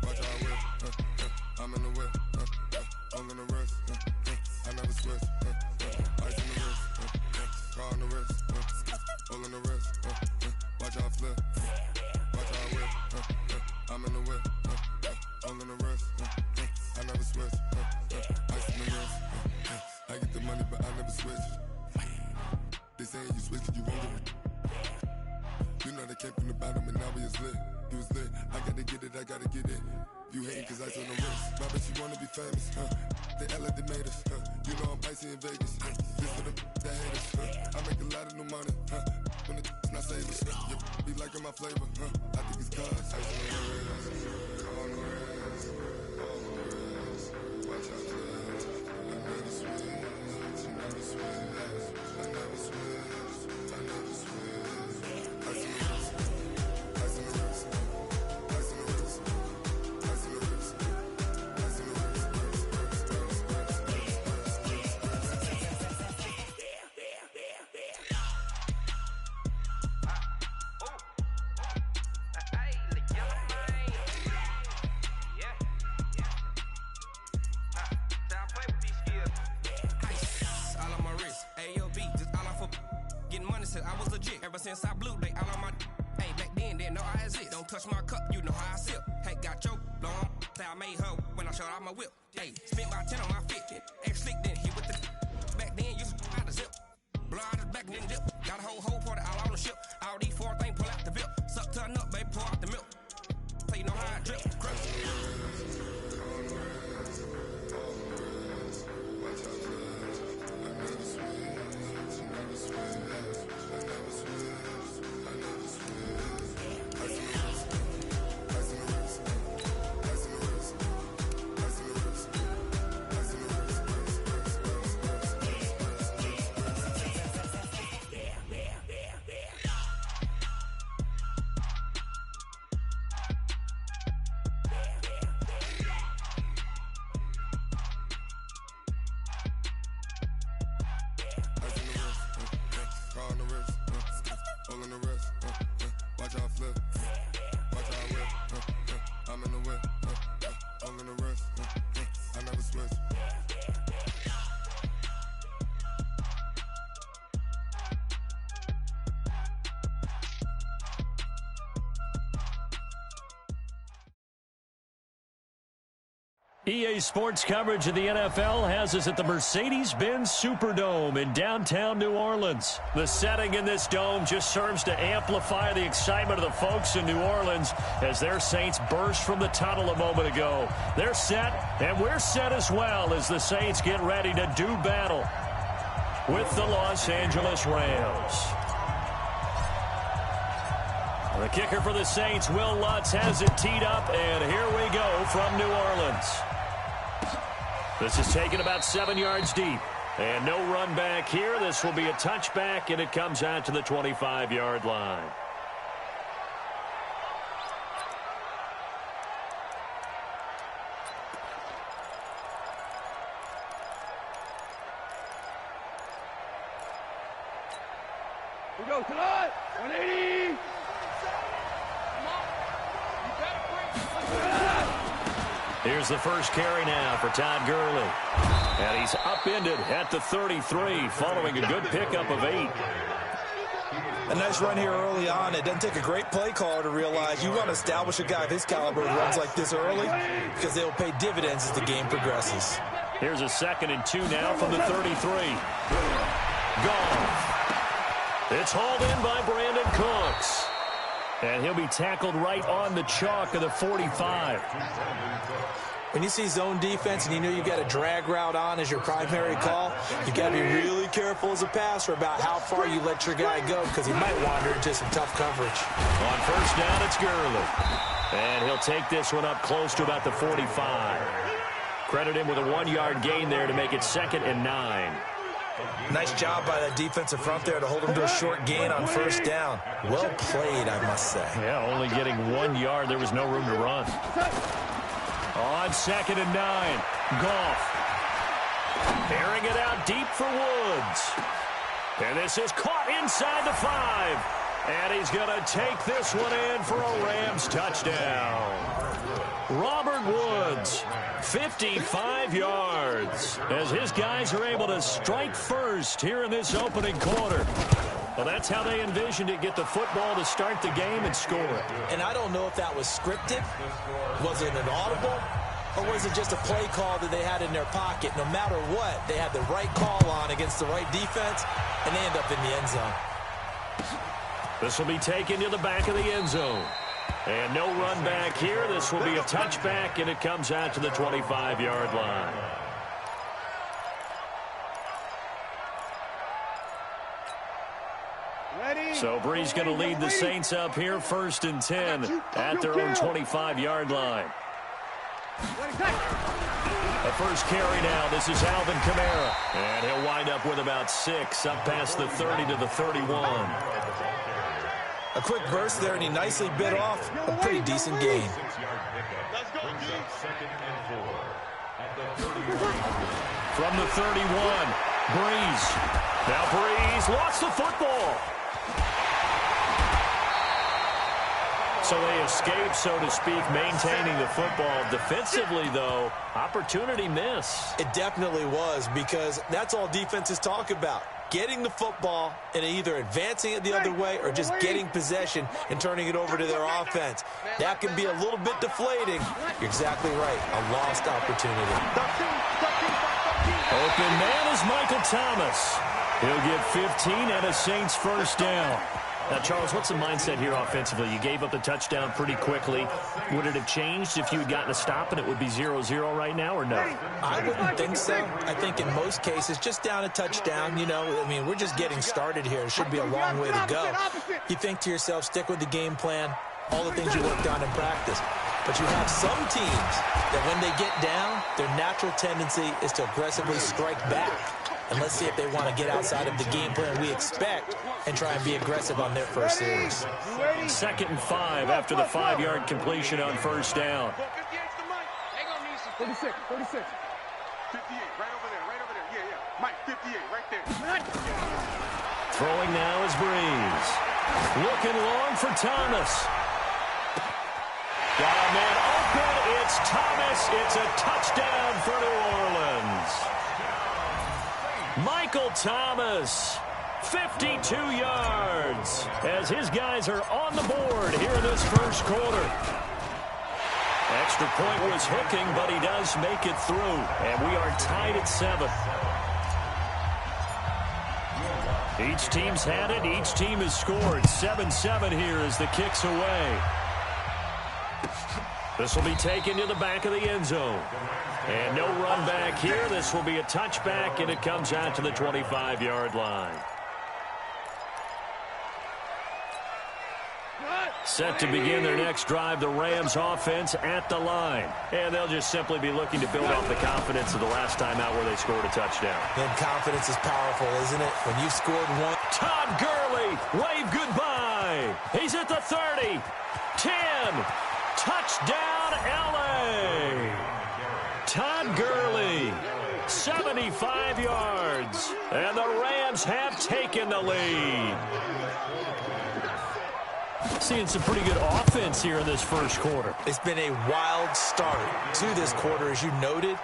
watch how I whip, I'm in the whip, hole on the wrist, I never switch, ice on the wrist, car on the wrist, hole on the wrist, watch how I flip, watch how I whip, I'm in the whip, hole on the wrist, I never switch, ice on the wrist, I get the money but I never switch. They saying you switch it, you won't get it. You know they came from the bottom and now we is lit. You was lit, I gotta get it, I gotta get it. You hating cause ice on the wrist. My bitch, you wanna be famous, They act like they made us, You know I'm icy in Vegas, This for the that hate us, I make a lot of new money, When the not savers, You be liking my flavor, I think it's cause ice on the wrist, on the wrist, on the wrist. Watch out, I never switch, I never switch. I never switch, I never switch. Ice on the wrist, ice on the wrist, ice on the wrist, ice on the wrist, ice on the I was legit. Ever since I blew, they all on my. Hey, back then, didn't know I exist. Don't touch my cup, you know how I sip. Hey, got choked, long. Say I made her when I showed out my whip. Hey, spent my 10 on my 50. Ex slick, then hit with the. Back then, used to out the zip. Blow out his back, then dip. Got a whole party all on the ship. All these 4 things pull out the VIP. Suck to a nut, baby, pour out the milk. So you know how I drip. Crush. all in the wrist. Watch how I flip. Watch how I whip. I'm in the whip. All in the wrist. I never switch. EA Sports coverage of the NFL has us at the Mercedes-Benz Superdome in downtown New Orleans. The setting in this dome just serves to amplify the excitement of the folks in New Orleans as their Saints burst from the tunnel a moment ago. They're set, and we're set as well as the Saints get ready to do battle with the Los Angeles Rams. The kicker for the Saints, Will Lutz, has it teed up, and here we go from New Orleans. This is taken about 7 yards deep. And no run back here. This will be a touchback, and it comes out to the 25-yard line. We go tonight. 180. Here's the first carry now for Todd Gurley. And he's upended at the 33 following a good pickup of 8. A nice run here early on. It doesn't take a great play caller to realize you want to establish a guy of his caliber who runs like this early because they'll pay dividends as the game progresses. Here's a 2nd and 2 now from the 33. Goff. It's hauled in by Brandon Cooks. And he'll be tackled right on the chalk of the 45. When you see zone defense and you know you've got a drag route on as your primary call, you've got to be really careful as a passer about how far you let your guy go because he might wander into some tough coverage. On first down, it's Gurley. And he'll take this one up close to about the 45. Credit him with a 1-yard gain there to make it 2nd and 9. Nice job by that defensive front there to hold him to a short gain on first down. Well played, I must say. Yeah, only getting 1 yard. There was no room to run. On 2nd and 9, Goff. Airing it out deep for Woods. And this is caught inside the 5. And he's going to take this one in for a Rams touchdown. Robert Woods, 55 yards, as his guys are able to strike first here in this opening quarter. Well, that's how they envisioned it, get the football to start the game and score it. And I don't know if that was scripted. Was it an audible? Or was it just a play call that they had in their pocket? No matter what, they had the right call on against the right defense, and they end up in the end zone. This will be taken to the back of the end zone. And no run back here. This will be a touchback, and it comes out to the 25-yard line. So Brees going to lead the Saints up here 1st and 10 at their own 25-yard line. The first carry now. This is Alvin Kamara. And he'll wind up with about 6 up past the 30 to the 31. A quick burst there, and he nicely bit off a pretty decent gain. From the 31, Brees. Now Brees lost the football. So they escape, so to speak, maintaining the football. Defensively, though, opportunity miss. It definitely was, because that's all defenses talk about. Getting the football and either advancing it the other way or just getting possession and turning it over to their offense. That can be a little bit deflating. You're exactly right. A lost opportunity. Open man is Michael Thomas. He'll get 15 and a Saints first down. Now, Charles, what's the mindset here offensively? You gave up the touchdown pretty quickly. Would it have changed if you had gotten a stop and it would be 0-0 right now, or no? I wouldn't think so. I think in most cases, just down a touchdown, you know, I mean, we're just getting started here. It should be a long way to go. You think to yourself, stick with the game plan, all the things you worked on in practice. But you have some teams that when they get down, their natural tendency is to aggressively strike back. And let's see if they want to get outside of the game plan we expect and try and be aggressive on their first series. 2nd and 5 after the 5-yard completion on first down. 36, 36. 58, right over there. Yeah. Mike, 58, right there. Throwing now is Brees. Looking long for Thomas. Got a man open. It's Thomas. It's a touchdown for New Orleans. Michael Thomas, 52 yards, as his guys are on the board here in this first quarter. Extra point was hooking, but he does make it through, and we are tied at 7. Each team's had it. Each team has scored. 7-7 here as the kick's away. This will be taken to the back of the end zone. And no run back here. This will be a touchback, and it comes out to the 25-yard line. Set to begin their next drive, the Rams offense at the line. And they'll just simply be looking to build off the confidence of the last time out where they scored a touchdown. And confidence is powerful, isn't it? When you've scored one. Todd Gurley, wave goodbye. He's at the 30, 10, touchdown LA. Todd Gurley, 75 yards. And the Rams have taken the lead. Seeing some pretty good offense here in this first quarter. It's been a wild start to this quarter, as you noted.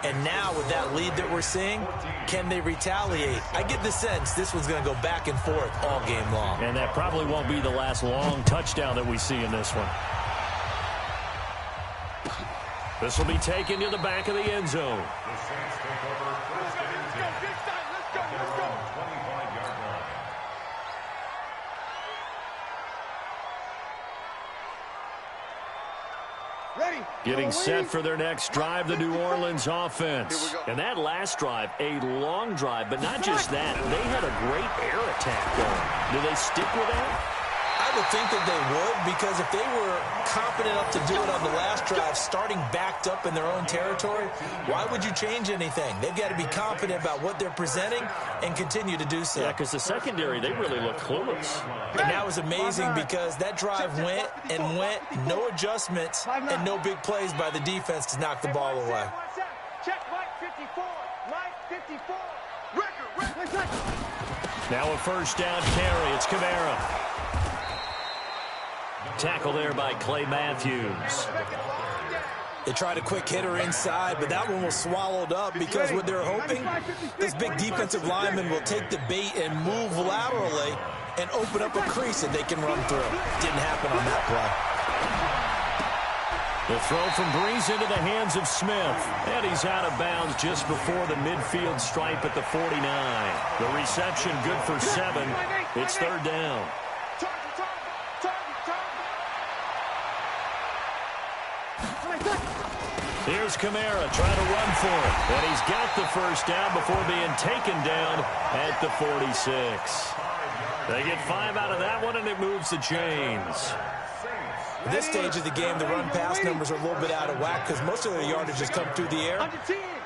And now with that lead that we're seeing, can they retaliate? I get the sense this one's going to go back and forth all game long. And that probably won't be the last long touchdown that we see in this one. This will be taken to the back of the end zone. Getting set for their next drive, the New Orleans offense. And that last drive, a long drive, but not just that. They had a great air attack going. Do they stick with that? I would think that they would, because if they were confident enough to do it on the last drive, starting backed up in their own territory, why would you change anything? They've got to be confident about what they're presenting and continue to do so. Yeah, because the secondary, they really look clueless. And that was amazing because that drive went and went, no adjustments, and no big plays by the defense to knock the ball away. Check Mike 54. Mike 54. Now a first down carry. It's Kamara. Tackle there by Clay Matthews. They tried a quick hitter inside, but that one was swallowed up because what they're hoping, this big defensive lineman will take the bait and move laterally and open up a crease that they can run through. Didn't happen on that The play. throw from Breeze into the hands of Smith. And he's out of bounds just before the midfield stripe at the 49. The reception good for 7. It's third down. Here's Kamara trying to run for it. And he's got the first down before being taken down at the 46. They get 5 out of that one, and it moves the chains. At this stage of the game, the run-pass numbers are a little bit out of whack because most of their yardage has come through the air.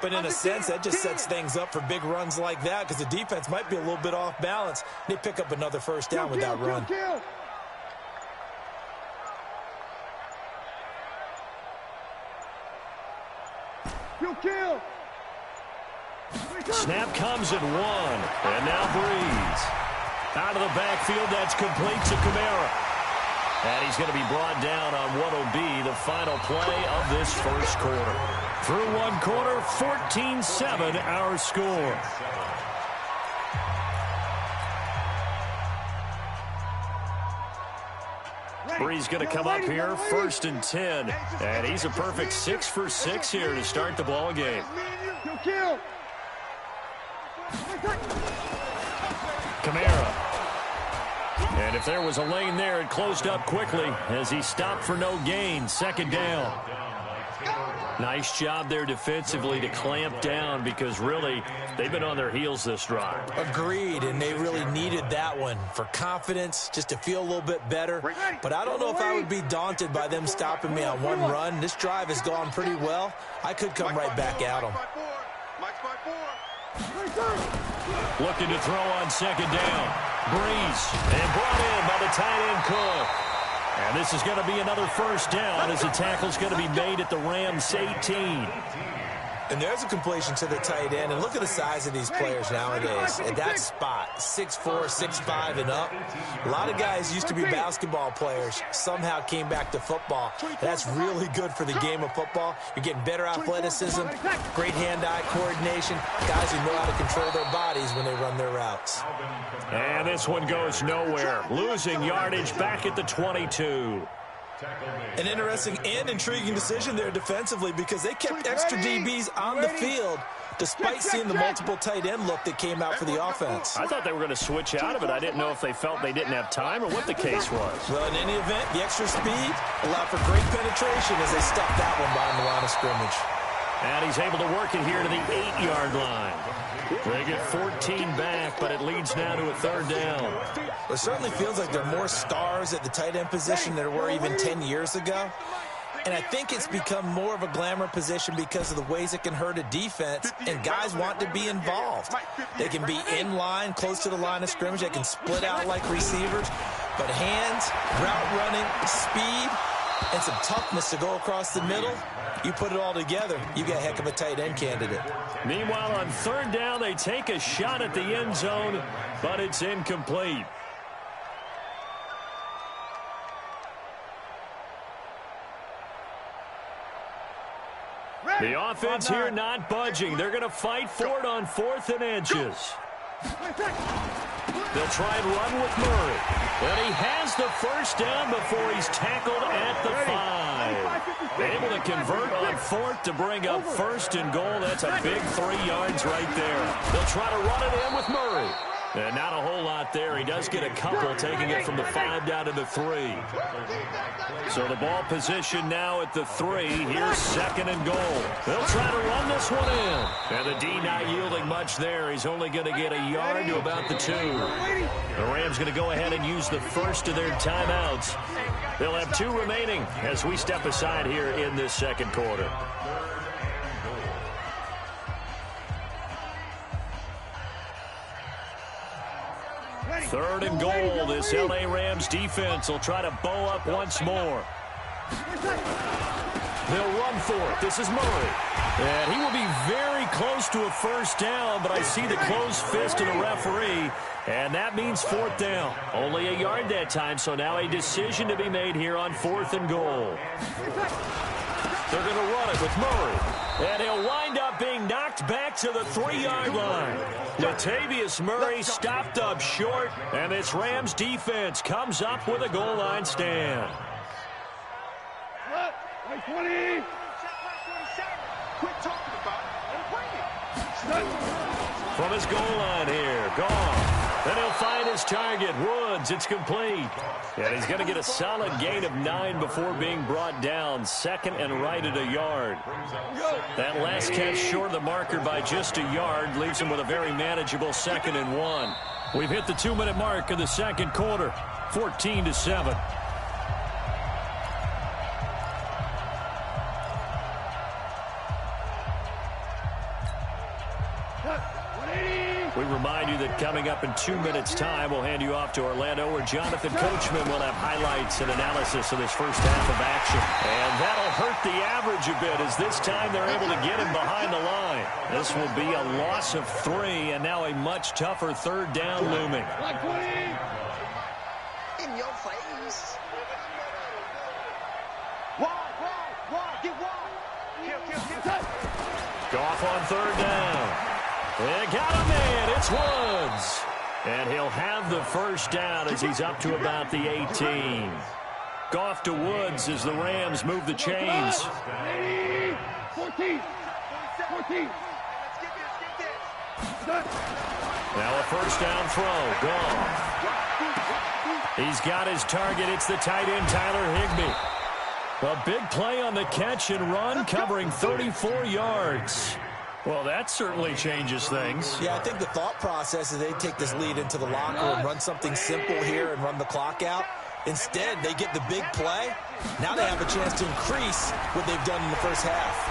But in a sense, that just sets things up for big runs like that because the defense might be a little bit off balance. They pick up another first down with that run. Snap comes at 1. And now Breeze. Out of the backfield, that's complete to Kamara. And he's going to be brought down on what will be the final play of this first quarter. Through one quarter, 14-7 our score. Breeze going to come up here, 1st and 10. And he's a perfect 6 for 6 here to start the ball game. Kamara. And if there was a lane there, it closed up quickly as he stopped for no gain. 2nd down. Nice job there defensively to clamp down because really they've been on their heels this drive. Agreed, and they really needed that one for confidence, just to feel a little bit better. But I don't know if I would be daunted by them stopping me on one run. This drive has gone pretty well. I could come right back at them. Looking to throw on 2nd down. Breeze, and brought in by the tight end Cook. And this is going to be another first down as the tackle's going to be made at the Rams 18. And there's a completion to the tight end. And look at the size of these players nowadays. At that spot, 6'4", 6'5", and up. A lot of guys used to be basketball players, somehow came back to football. That's really good for the game of football. You're getting better athleticism, great hand-eye coordination, guys who know how to control their bodies when they run their routes. And this one goes nowhere. Losing yardage back at the 22. An interesting and intriguing decision there defensively because they kept extra DBs on the field despite seeing the multiple tight end look that came out for the offense. I thought they were going to switch out of it. I didn't know if they felt they didn't have time or what the case was. Well, in any event, the extra speed allowed for great penetration as they stuffed that one behind the line of scrimmage. And he's able to work it here to the 8-yard line. They get 14 back, but it leads now to a 3rd down. It certainly feels like there are more stars at the tight end position than there were even 10 years ago. And I think it's become more of a glamour position because of the ways it can hurt a defense, and guys want to be involved. They can be in line, close to the line of scrimmage. They can split out like receivers. But hands, route running, speed, and some toughness to go across the middle, you put it all together, you got a heck of a tight end candidate. Meanwhile, on 3rd down, they take a shot at the end zone, but it's incomplete. The offense here not budging. They're going to fight for it on 4th and inches. They'll try and run with Murray. And he has the 1st down before he's tackled at the 5. Able to convert on 4th to bring up 1st and goal. That's a big 3 yards right there. They'll try to run it in with Murray. And not a whole lot there. He does get a couple, taking it from the 5 down to the 3. So the ball position now at the 3. Here's 2nd and goal. They'll try to run this one in. And the D not yielding much there. He's only going to get a yard to about the 2. The Rams going to go ahead and use the first of their timeouts. They'll have 2 remaining as we step aside here in this 2nd quarter. Third and goal. This L.A. Rams defense will try to bow up once more. They'll run for it. This is Murray. And he will be very close to a 1st down, but I see the closed fist of the referee, and that means 4th down. Only a yard that time, so now a decision to be made here on 4th and goal. They're going to run it with Murray. And he'll wind up being knocked back to the 3-yard line. Latavius Murray stopped up short, and this Rams defense comes up with a goal line stand. From his goal line here, gone. Then he'll find his target, Woods. It's complete. And he's going to get a solid gain of 9 before being brought down. 2nd and right at a yard. That last catch short of the marker by just a yard leaves him with a very manageable 2nd and 1. We've hit the 2-minute mark of the 2nd quarter, 14-7. We remind you that coming up in 2 minutes' time, we'll hand you off to Orlando, where Jonathan Coachman will have highlights and analysis of this first half of action. And that'll hurt the average a bit, as this time they're able to get him behind the line. This will be a loss of 3, and now a much tougher 3rd down looming. In your face. Goff on 3rd down. They got him in. It's Woods. And he'll have the 1st down as he's up to about the 18. Goff to Woods as the Rams move the chains. 14. Now a 1st down throw. Goff. He's got his target. It's the tight end, Tyler Higbee. A big play on the catch and run, covering 34 yards. Well, that certainly changes things. Yeah, I think the thought process is they take this lead into the locker and run something simple here and run the clock out. Instead, they get the big play. Now they have a chance to increase what they've done in the first half.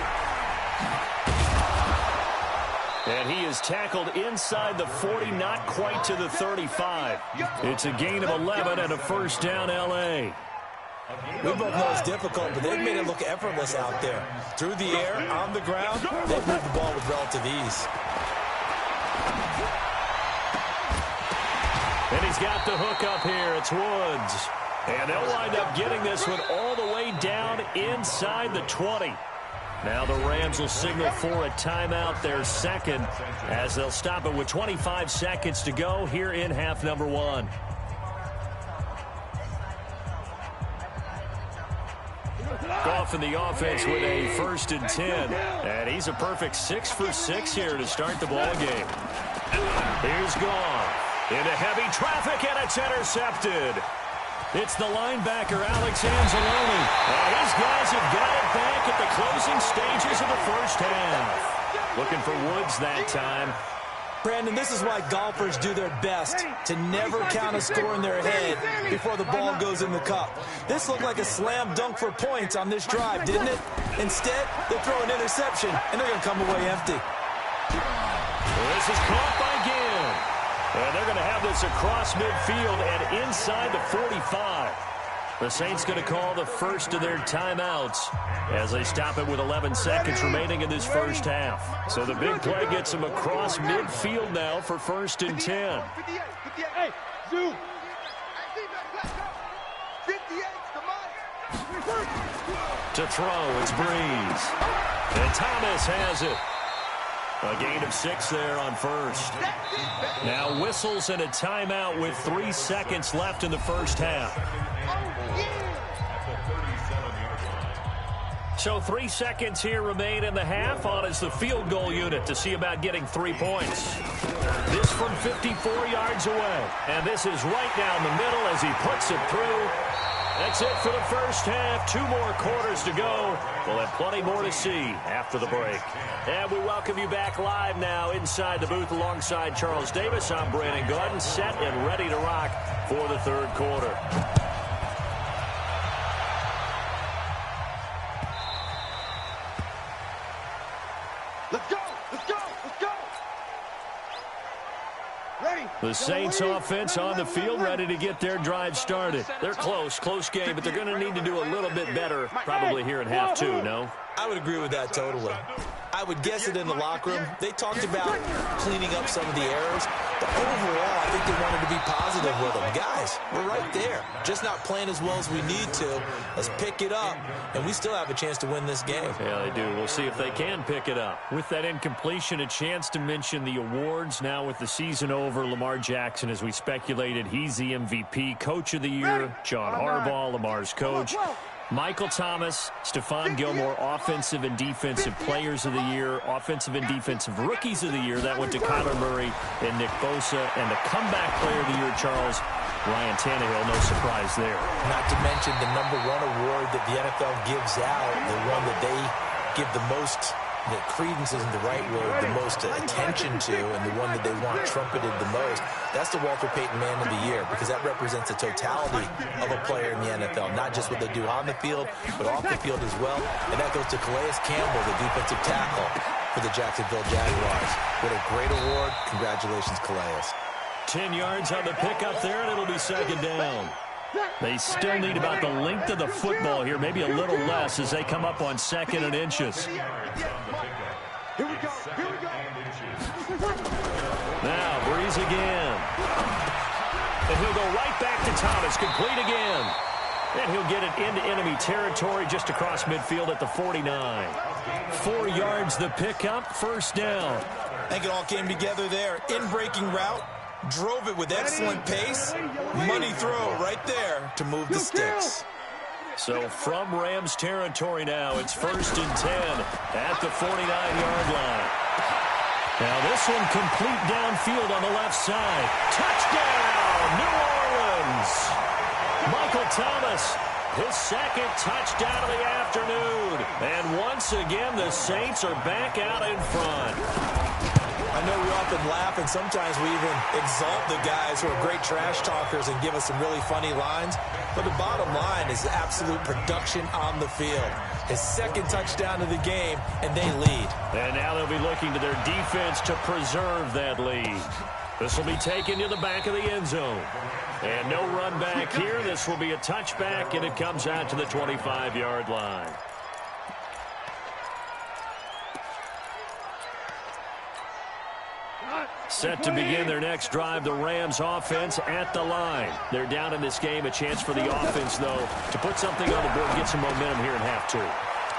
And he is tackled inside the 40, not quite to the 35. It's a gain of 11 and a 1st down, L.A. We both know it's difficult, but they've made it look effortless out there. Through the air, on the ground, they've moved the ball with relative ease. And he's got the hook up here. It's Woods. And they'll wind up getting this one all the way down inside the 20. Now the Rams will signal for a timeout, their second, as they'll stop it with 25 seconds to go here in half number one. Goff in the offense with a 1st and 10. And he's a perfect 6 for 6 here to start the ball game. Here's Goff. Into heavy traffic, and it's intercepted. It's the linebacker, Alex Anzalone. His guys have got it back at the closing stages of the first half. Looking for Woods that time. Brandon, this is why golfers do their best to never count a score in their head before the ball goes in the cup. This looked like a slam dunk for points on this drive, didn't it? Instead, they throw an interception, and they're going to come away empty. This is caught by Ginn. And they're going to have this across midfield and inside the 45. The Saints going to call the first of their timeouts as they stop it with 11 seconds remaining in this first half. So the big play gets them across midfield now for 1st and 10. Hey, Zoo. To throw, it's Breeze. And Thomas has it. A gain of 6 there on first. Now whistles and a timeout with 3 seconds left in the first half. So 3 seconds here remain in the half on as the field goal unit to see about getting 3 points. This from 54 yards away. And this is right down the middle as he puts it through. That's it for the first half. 2 more quarters to go. We'll have plenty more to see after the break. And we welcome you back live now inside the booth alongside Charles Davis. I'm Brandon Gaudin, set and ready to rock for the third quarter. Let's go! Let's go! Let's go! Ready. The Saints offense on the field, ready to get their drive started. They're close game, but they're going to need to do a little bit better probably here in half 2, no? I would agree with that totally. I would guess it in the locker room. They talked about cleaning up some of the errors, but overall, I think they wanted to be positive with them. Guys, we're right there. Just not playing as well as we need to. Let's pick it up, and we still have a chance to win this game. Yeah, they do. We'll see if they can pick it up. With that incompletion, a chance to mention the awards. Now with the season over, Lamar Jackson, as we speculated, he's the MVP, Coach of the Year. John Harbaugh, Lamar's coach. Michael Thomas, Stephon Gilmore, Offensive and Defensive Players of the Year, Offensive and Defensive Rookies of the Year. That went to Kyler Murray and Nick Bosa. And the Comeback Player of the Year, Charles, Ryan Tannehill, no surprise there. Not to mention the #1 award that the NFL gives out, the one that they give the most, that credence isn't the right word, the most attention to, and the one that they want trumpeted the most. That's the Walter Payton Man of the Year, because that represents the totality of a player in the NFL, not just what they do on the field, but off the field as well. And that goes to Calais Campbell, the defensive tackle for the Jacksonville Jaguars. What a great award. Congratulations, Calais. 10 yards on the pickup there, and it'll be 2nd down. They still need about the length of the football here, maybe a little less as they come up on 2nd and inches. Here we go. Here we go. Now, Breeze again. And he'll go right back to Thomas, complete again. And he'll get it into enemy territory just across midfield at the 49. 4 yards the pickup, 1st down. I think it all came together there. In-breaking route. Drove it with excellent pace. Money throw right there to move the sticks. So from Rams territory now, it's 1st and 10 at the 49-yard line. Now this one complete downfield on the left side. Touchdown, New Orleans. Michael Thomas, his 2nd touchdown of the afternoon. And once again, the Saints are back out in front. I know we often laugh, and sometimes we even exalt the guys who are great trash talkers and give us some really funny lines. But the bottom line is absolute production on the field. His 2nd touchdown of the game, and they lead. And now they'll be looking to their defense to preserve that lead. This will be taken to the back of the end zone. And no run back here. This will be a touchback, and it comes out to the 25-yard line. Set to begin their next drive, the Rams offense at the line. They're down in this game. A chance for the offense, though, to put something on the board and get some momentum here in half two.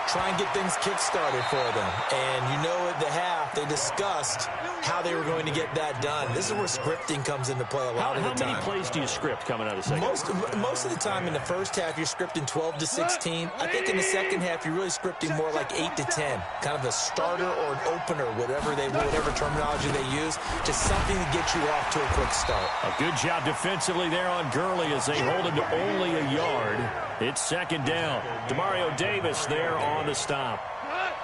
Try and get things kick-started for them. And you know at the half, they discussed how they were going to get that done. This is where scripting comes into play a lot of the time. How many plays do you script coming out of the second? Most of the time in the first half, you're scripting 12 to 16. I think in the second half, you're really scripting more like 8 to 10. Kind of a starter or an opener, whatever terminology they use. Just something to get you off to a quick start. A good job defensively there on Gurley as they hold him to only a yard. It's second down. Demario Davis there on the stop.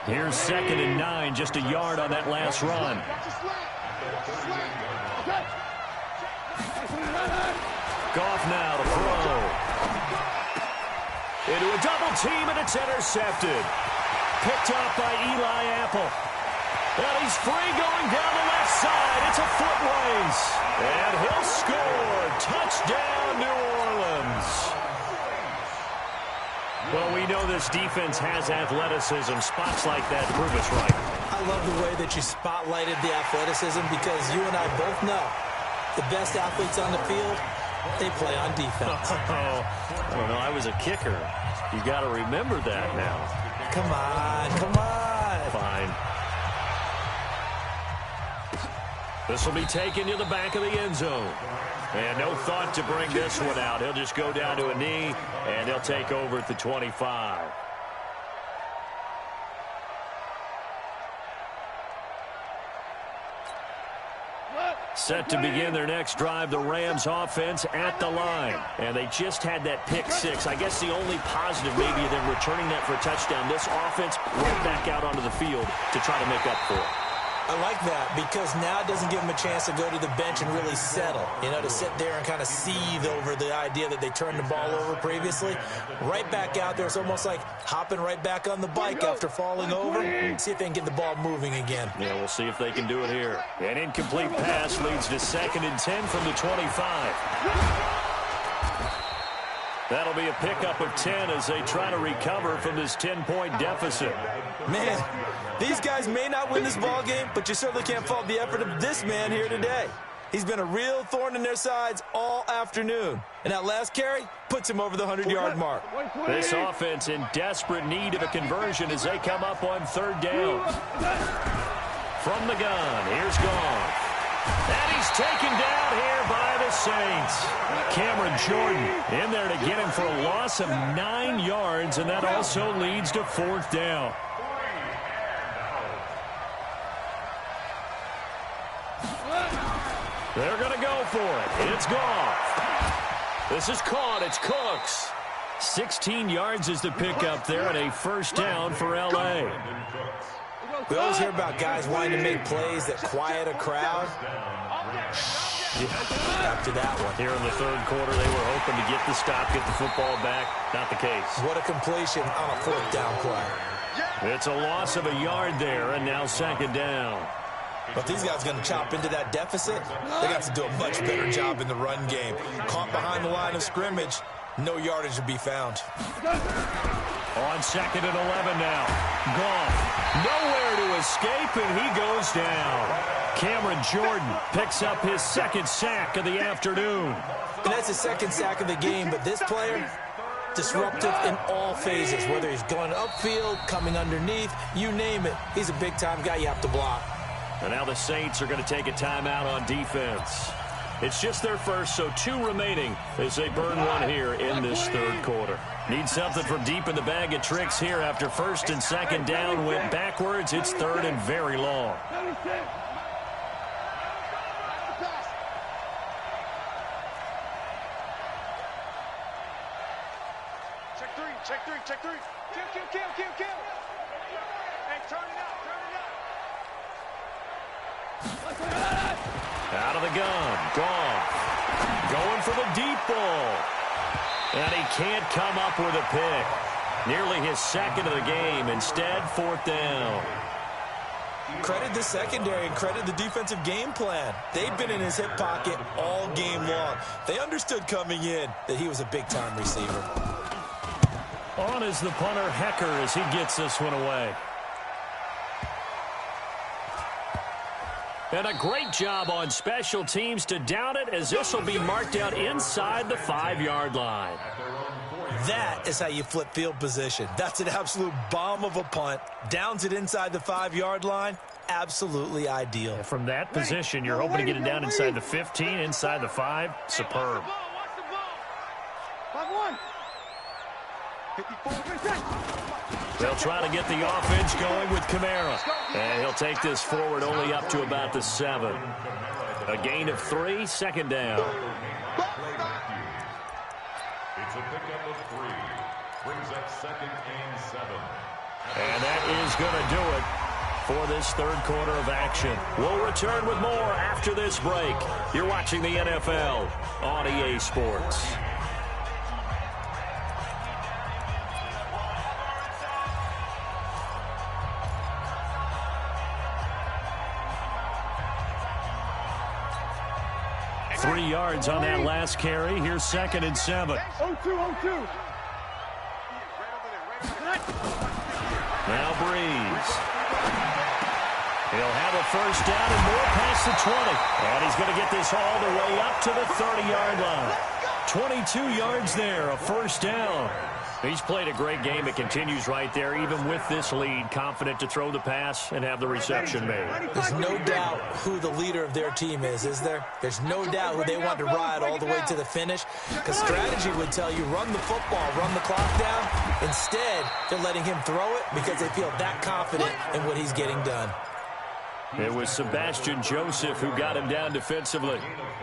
Here's 2nd and 9, just a yard on that last run. Goff now to throw. Into a double team, and it's intercepted. Picked up by Eli Apple. And he's free going down the left side. It's a foot race. And he'll score. Touchdown, New Orleans. Well, we know this defense has athleticism. Spots like that prove us right. I love the way that you spotlighted the athleticism because you and I both know the best athletes on the field, they play on defense. I don't know. I was a kicker. You got to remember that now. Come on. Fine. This will be taken to the back of the end zone. And no thought to bring this one out. He'll just go down to a knee, and he'll take over at the 25. Set to begin their next drive, the Rams offense at the line. And they just had that pick six. I guess the only positive maybe of them returning that for a touchdown. This offense right back out onto the field to try to make up for it. I like that because now it doesn't give them a chance to go to the bench and really settle, to sit there and kind of seethe over the idea that they turned the ball over previously. Right back out there. It's almost like hopping right back on the bike after falling over. See if they can get the ball moving again. Yeah, we'll see if they can do it here. An incomplete pass leads to 2nd and 10 from the 25. That'll be a pickup of 10 as they try to recover from this 10-point deficit. Man, these guys may not win this ball game, but you certainly can't fault the effort of this man here today. He's been a real thorn in their sides all afternoon. And that last carry puts him over the 100-yard mark. This offense in desperate need of a conversion as they come up on 3rd down. From the gun, here's Goff. And he's taken down here by the Saints. Cameron Jordan in there to get him for a loss of 9 yards, and that also leads to 4th down. They're going to go for it. It's Goff. This is caught. It's Cooks. 16 yards is the pickup there, and a 1st down for L.A. We always hear about guys wanting to make plays that quiet a crowd. After that one. Here in the 3rd quarter, they were hoping to get the stop, get the football back. Not the case. What a completion on a 4th down play. It's a loss of a yard there, and now 2nd down. But these guys are going to chop into that deficit. They got to do a much better job in the run game. Caught behind the line of scrimmage, no yardage to be found. On 2nd and 11 now. Goff, nowhere to escape, and he goes down. Cameron Jordan picks up his 2nd sack of the afternoon. And that's his 2nd sack of the game, but this player, disruptive in all phases, whether he's going upfield, coming underneath, you name it. He's a big-time guy you have to block. And now the Saints are going to take a timeout on defense. It's just their first, so 2 remaining as they burn one here in this 3rd quarter. Need something from deep in the bag of tricks here after 1st and 2nd down went backwards. It's 3rd and very long. Check 3. Kill. Hey, turn it up. Out of the gun, Goff. Going for the deep ball. And he can't come up with a pick. Nearly his 2nd of the game. Instead, 4th down. Credit the secondary and credit the defensive game plan. They've been in his hip pocket all game long. They understood coming in that he was a big-time receiver. On is the punter, Hecker, as he gets this one away. And a great job on special teams to down it, as this will be marked out inside the 5-yard line. That is how you flip field position. That's an absolute bomb of a punt. Downs it inside the 5-yard line. Absolutely ideal. From that position, you're hoping to get it down inside the 15, inside the 5. Superb. They'll try to get the offense going with Kamara. And he'll take this forward only up to about the 7. A gain of 3, second down. It's a pickup of 3. Brings up 2nd and 7. And that is going to do it for this third quarter of action. We'll return with more after this break. You're watching the NFL on EA Sports. Three yards on that last carry. Here's 2nd and 7. 0-2. Now Breeze. He'll have a first down and more past the 20. And he's going to get this all the way up to the 30-yard line. 22 yards there, a first down. He's played a great game. It continues right there, even with this lead, confident to throw the pass and have the reception made. There's no doubt who the leader of their team is there? There's no doubt who they want to ride all the way to the finish. Because strategy would tell you, run the football, run the clock down. Instead, they're letting him throw it because they feel that confident in what he's getting done. It was Sebastian Joseph who got him down defensively.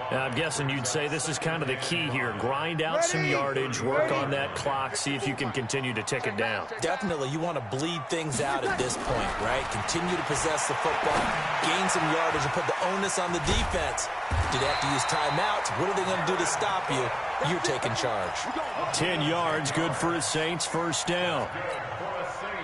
Now, I'm guessing you'd say this is kind of the key here. Grind out some yardage, work on that clock, see if you can continue to tick it down. Definitely, you want to bleed things out at this point, right? Continue to possess the football, gain some yardage, and put the onus on the defense. Do they have to use timeouts? What are they going to do to stop you? You're taking charge. 10 yards, good for the Saints, first down.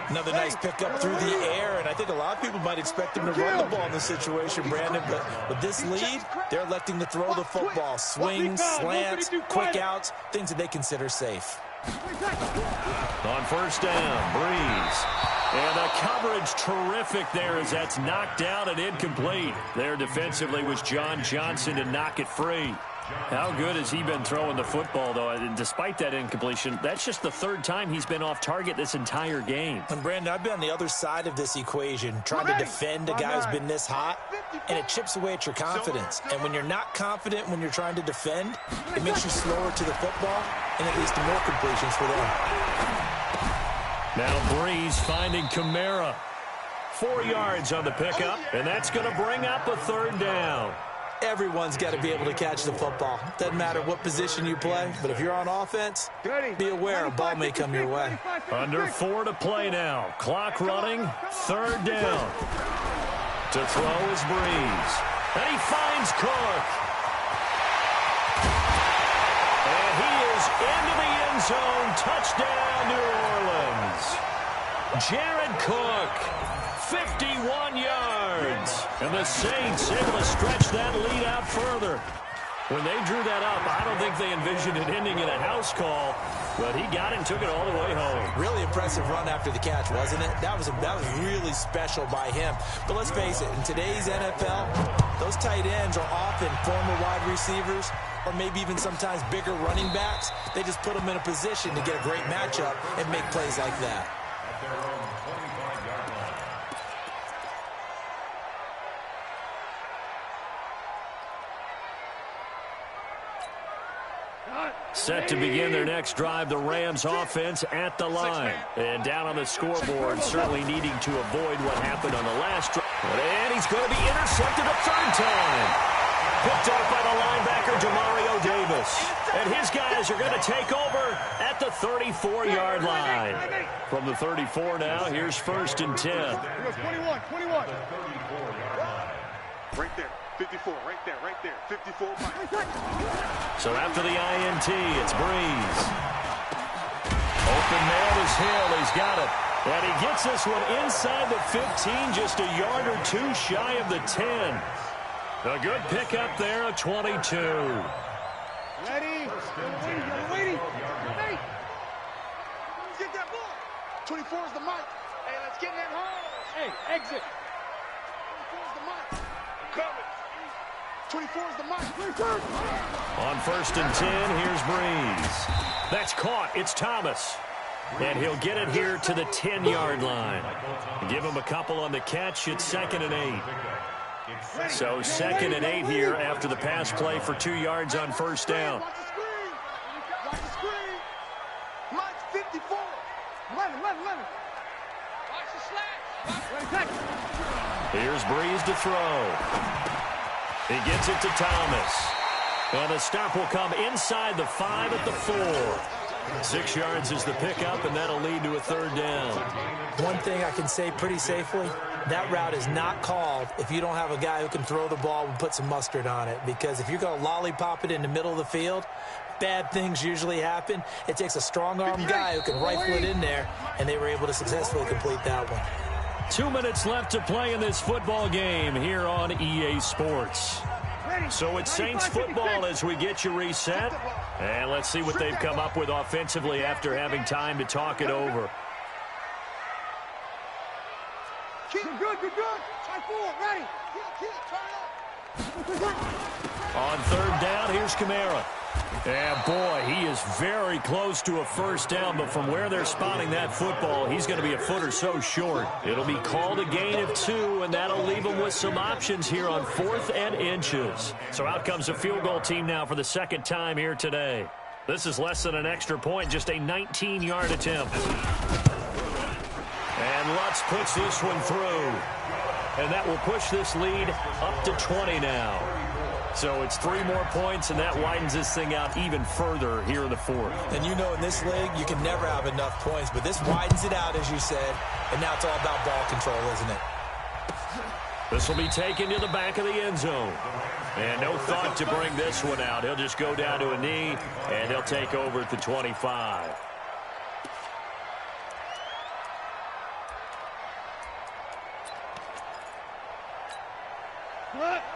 Another nice pickup through the air, and I think a lot of people might expect him to run the ball in this situation, Brandon, but with this lead, they're electing to throw the football. Swings, slants, quick outs, things that they consider safe. On first down, Breeze. And the coverage terrific there as that's knocked down and incomplete. There defensively was John Johnson to knock it free. How good has he been throwing the football, though? And despite that incompletion, that's just the 3rd time he's been off target this entire game. And, Brandon, I've been on the other side of this equation, trying to defend a guy who's been this hot, and it chips away at your confidence. And when you're not confident when you're trying to defend, it makes you slower to the football, and it leads to more completions for them. Now Breeze finding Kamara. 4 yards on the pickup, and that's going to bring up a 3rd down. Everyone's got to be able to catch the football. Doesn't matter what position you play, but if you're on offense, be aware a ball may come your way. Under 4 to play now. Clock running, 3rd down. To throw is Breeze. And he finds Cook. And he is into the end zone. Touchdown, New Orleans. Jared Cook. 51 yards. And the Saints able to stretch that lead out further. When they drew that up, I don't think they envisioned it ending in a house call, but he got it and took it all the way home. Really impressive run after the catch, wasn't it? That was really special by him. But let's face it, in today's NFL, those tight ends are often former wide receivers or maybe even sometimes bigger running backs. They just put them in a position to get a great matchup and make plays like that. Set to begin their next drive, the Rams offense at the line. And down on the scoreboard, certainly needing to avoid what happened on the last drive. And he's going to be intercepted a 3rd time. Picked up by the linebacker, Demario Davis. And his guys are going to take over at the 34-yard line. From the 34 now, here's 1st and 10. 21. Right there. 54, right there, 54. So after the INT, it's Breeze. Open man to Justice Hill. He's got it. And he gets this one inside the 15, just a yard or two shy of the 10. A good pickup there of 22. Ready? Waiting. Get that ball. 24 is the mic. Hey, let's get in that hole. Hey, exit. 24 is the mic. Coming. 24 is the mic. On 1st and 10, here's Breeze. That's caught. It's Thomas. And he'll get it here to the 10-yard line. Give him a couple on the catch. It's 2nd and 8. So 2nd and 8 here after the pass play for 2 yards on 1st down. Watch the screen. Mike's 54. 11. Watch the slash. Here's Breeze to throw. He gets it to Thomas. And the stop will come inside the 5 at the 4. 6 yards is the pickup, and that'll lead to a 3rd down. One thing I can say pretty safely, that route is not called if you don't have a guy who can throw the ball and put some mustard on it. Because if you're going to lollipop it in the middle of the field, bad things usually happen. It takes a strong-armed guy who can rifle it in there, and they were able to successfully complete that one. 2 minutes left to play in this football game here on EA Sports. So it's Saints football as we get you reset. And let's see what they've come up with offensively after having time to talk it over. Good. Try forward. Ready. Turn up. On 3rd down, here's Kamara. And boy, he is very close to a 1st down, but from where they're spotting that football, he's going to be a foot or so short. It'll be called a gain of 2, and that'll leave him with some options here on 4th and inches. So out comes a field goal team now for the 2nd time here today. This is less than an extra point, just a 19-yard attempt. And Lutz puts this one through. And that will push this lead up to 20 now. So it's 3 more points, and that widens this thing out even further here in the 4th. And you know in this league, you can never have enough points, but this widens it out, as you said, and now it's all about ball control, isn't it? This will be taken to the back of the end zone. And no thought to bring this one out. He'll just go down to a knee, and he'll take over at the 25.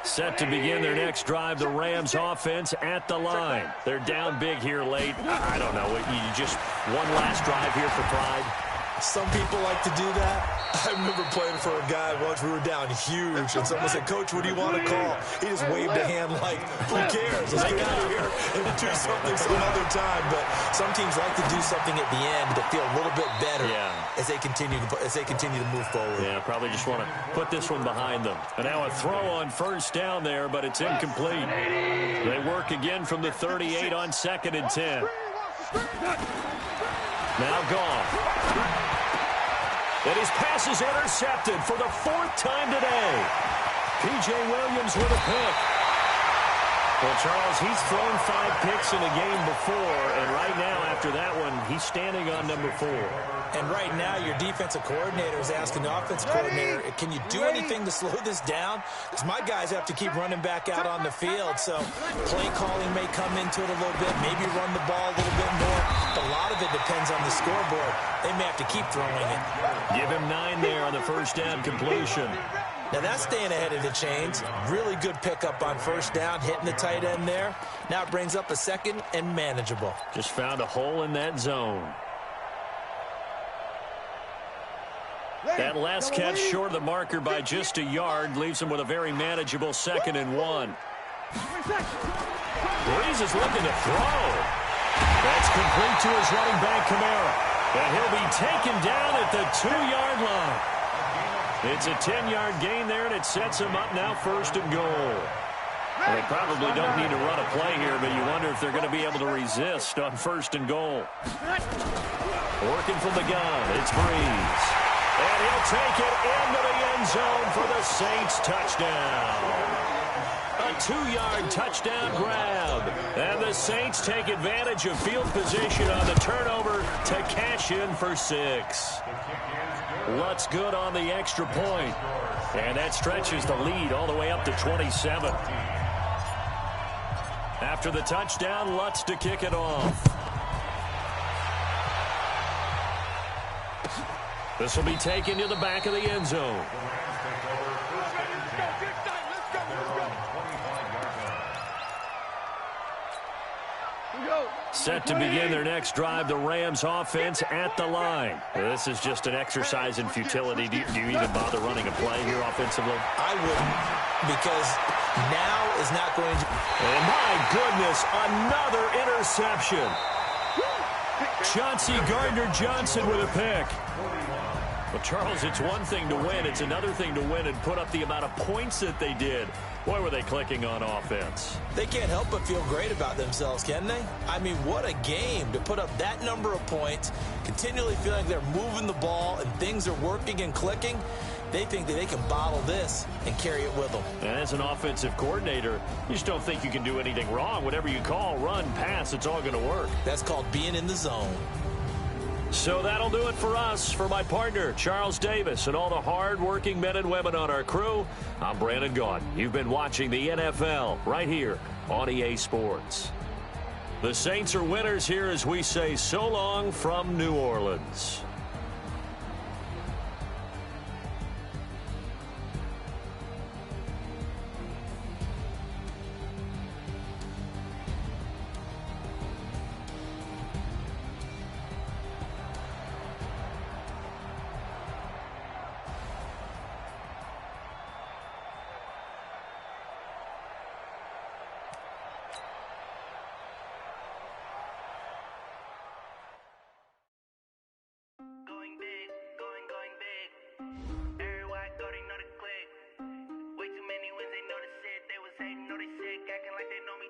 Set to begin their next drive, the Rams offense at the line. They're down big here late. I don't know. You just one last drive here for pride. Some people like to do that. I remember playing for a guy once. We were down huge, and someone said, "Coach, what do you want to call?" He just waved a hand like, "Who cares? Let's get out of here and do something some other time." But some teams like to do something at the end to feel a little bit better as they continue to move forward. Yeah, probably just want to put this one behind them. And now a throw on 1st down there, but it's incomplete. They work again from the 38 on 2nd and 10. Now gone. And his pass is intercepted for the 4th time today. P.J. Williams with a pick. Well, Charles, he's thrown 5 picks in a game before, and right now, after that one, he's standing on number 4. And right now, your defensive coordinator is asking the offensive coordinator, can you do anything to slow this down? Because my guys have to keep running back out on the field. So play calling may come into it a little bit, maybe run the ball a little bit more. But a lot of it depends on the scoreboard. They may have to keep throwing it. Give him 9 there on the 1st down completion. Now that's staying ahead of the chains. Really good pickup on 1st down, hitting the tight end there. Now it brings up a 2nd and manageable. Just found a hole in that zone. That last catch short of the marker by just a yard leaves him with a very manageable 2nd and 1. Breeze is looking to throw. That's complete to his running back, Kamara. And he'll be taken down at the 2-yard line. It's a 10-yard gain there, and it sets him up now 1st and goal. Well, they probably don't need to run a play here, but you wonder if they're going to be able to resist on 1st and goal. Working from the gun, it's Breeze. And he'll take it into the end zone for the Saints touchdown. A 2-yard touchdown grab. And the Saints take advantage of field position on the turnover to cash in for 6. Lutz good on the extra point. And that stretches the lead all the way up to 27. After the touchdown, Lutz to kick it off. This will be taken to the back of the end zone. Set to begin their next drive, the Rams offense at the line. This is just an exercise in futility. Do you even bother running a play here offensively? I wouldn't, because now is not going to... And my goodness, another interception. Chauncey Gardner-Johnson with a pick. Well, Charles, it's one thing to win. It's another thing to win and put up the amount of points that they did. Boy, were they clicking on offense. They can't help but feel great about themselves, can they? I mean, what a game to put up that number of points, continually feeling like they're moving the ball and things are working and clicking. They think that they can bottle this and carry it with them. And as an offensive coordinator, you just don't think you can do anything wrong. Whatever you call, run, pass, it's all going to work. That's called being in the zone. So that'll do it for us. For my partner, Charles Davis, and all the hard-working men and women on our crew, I'm Brandon Gaudin. You've been watching the NFL right here on EA Sports. The Saints are winners here as we say so long from New Orleans. Way too many wins, they know the shit. They was hating, know they sick, acting like they know me.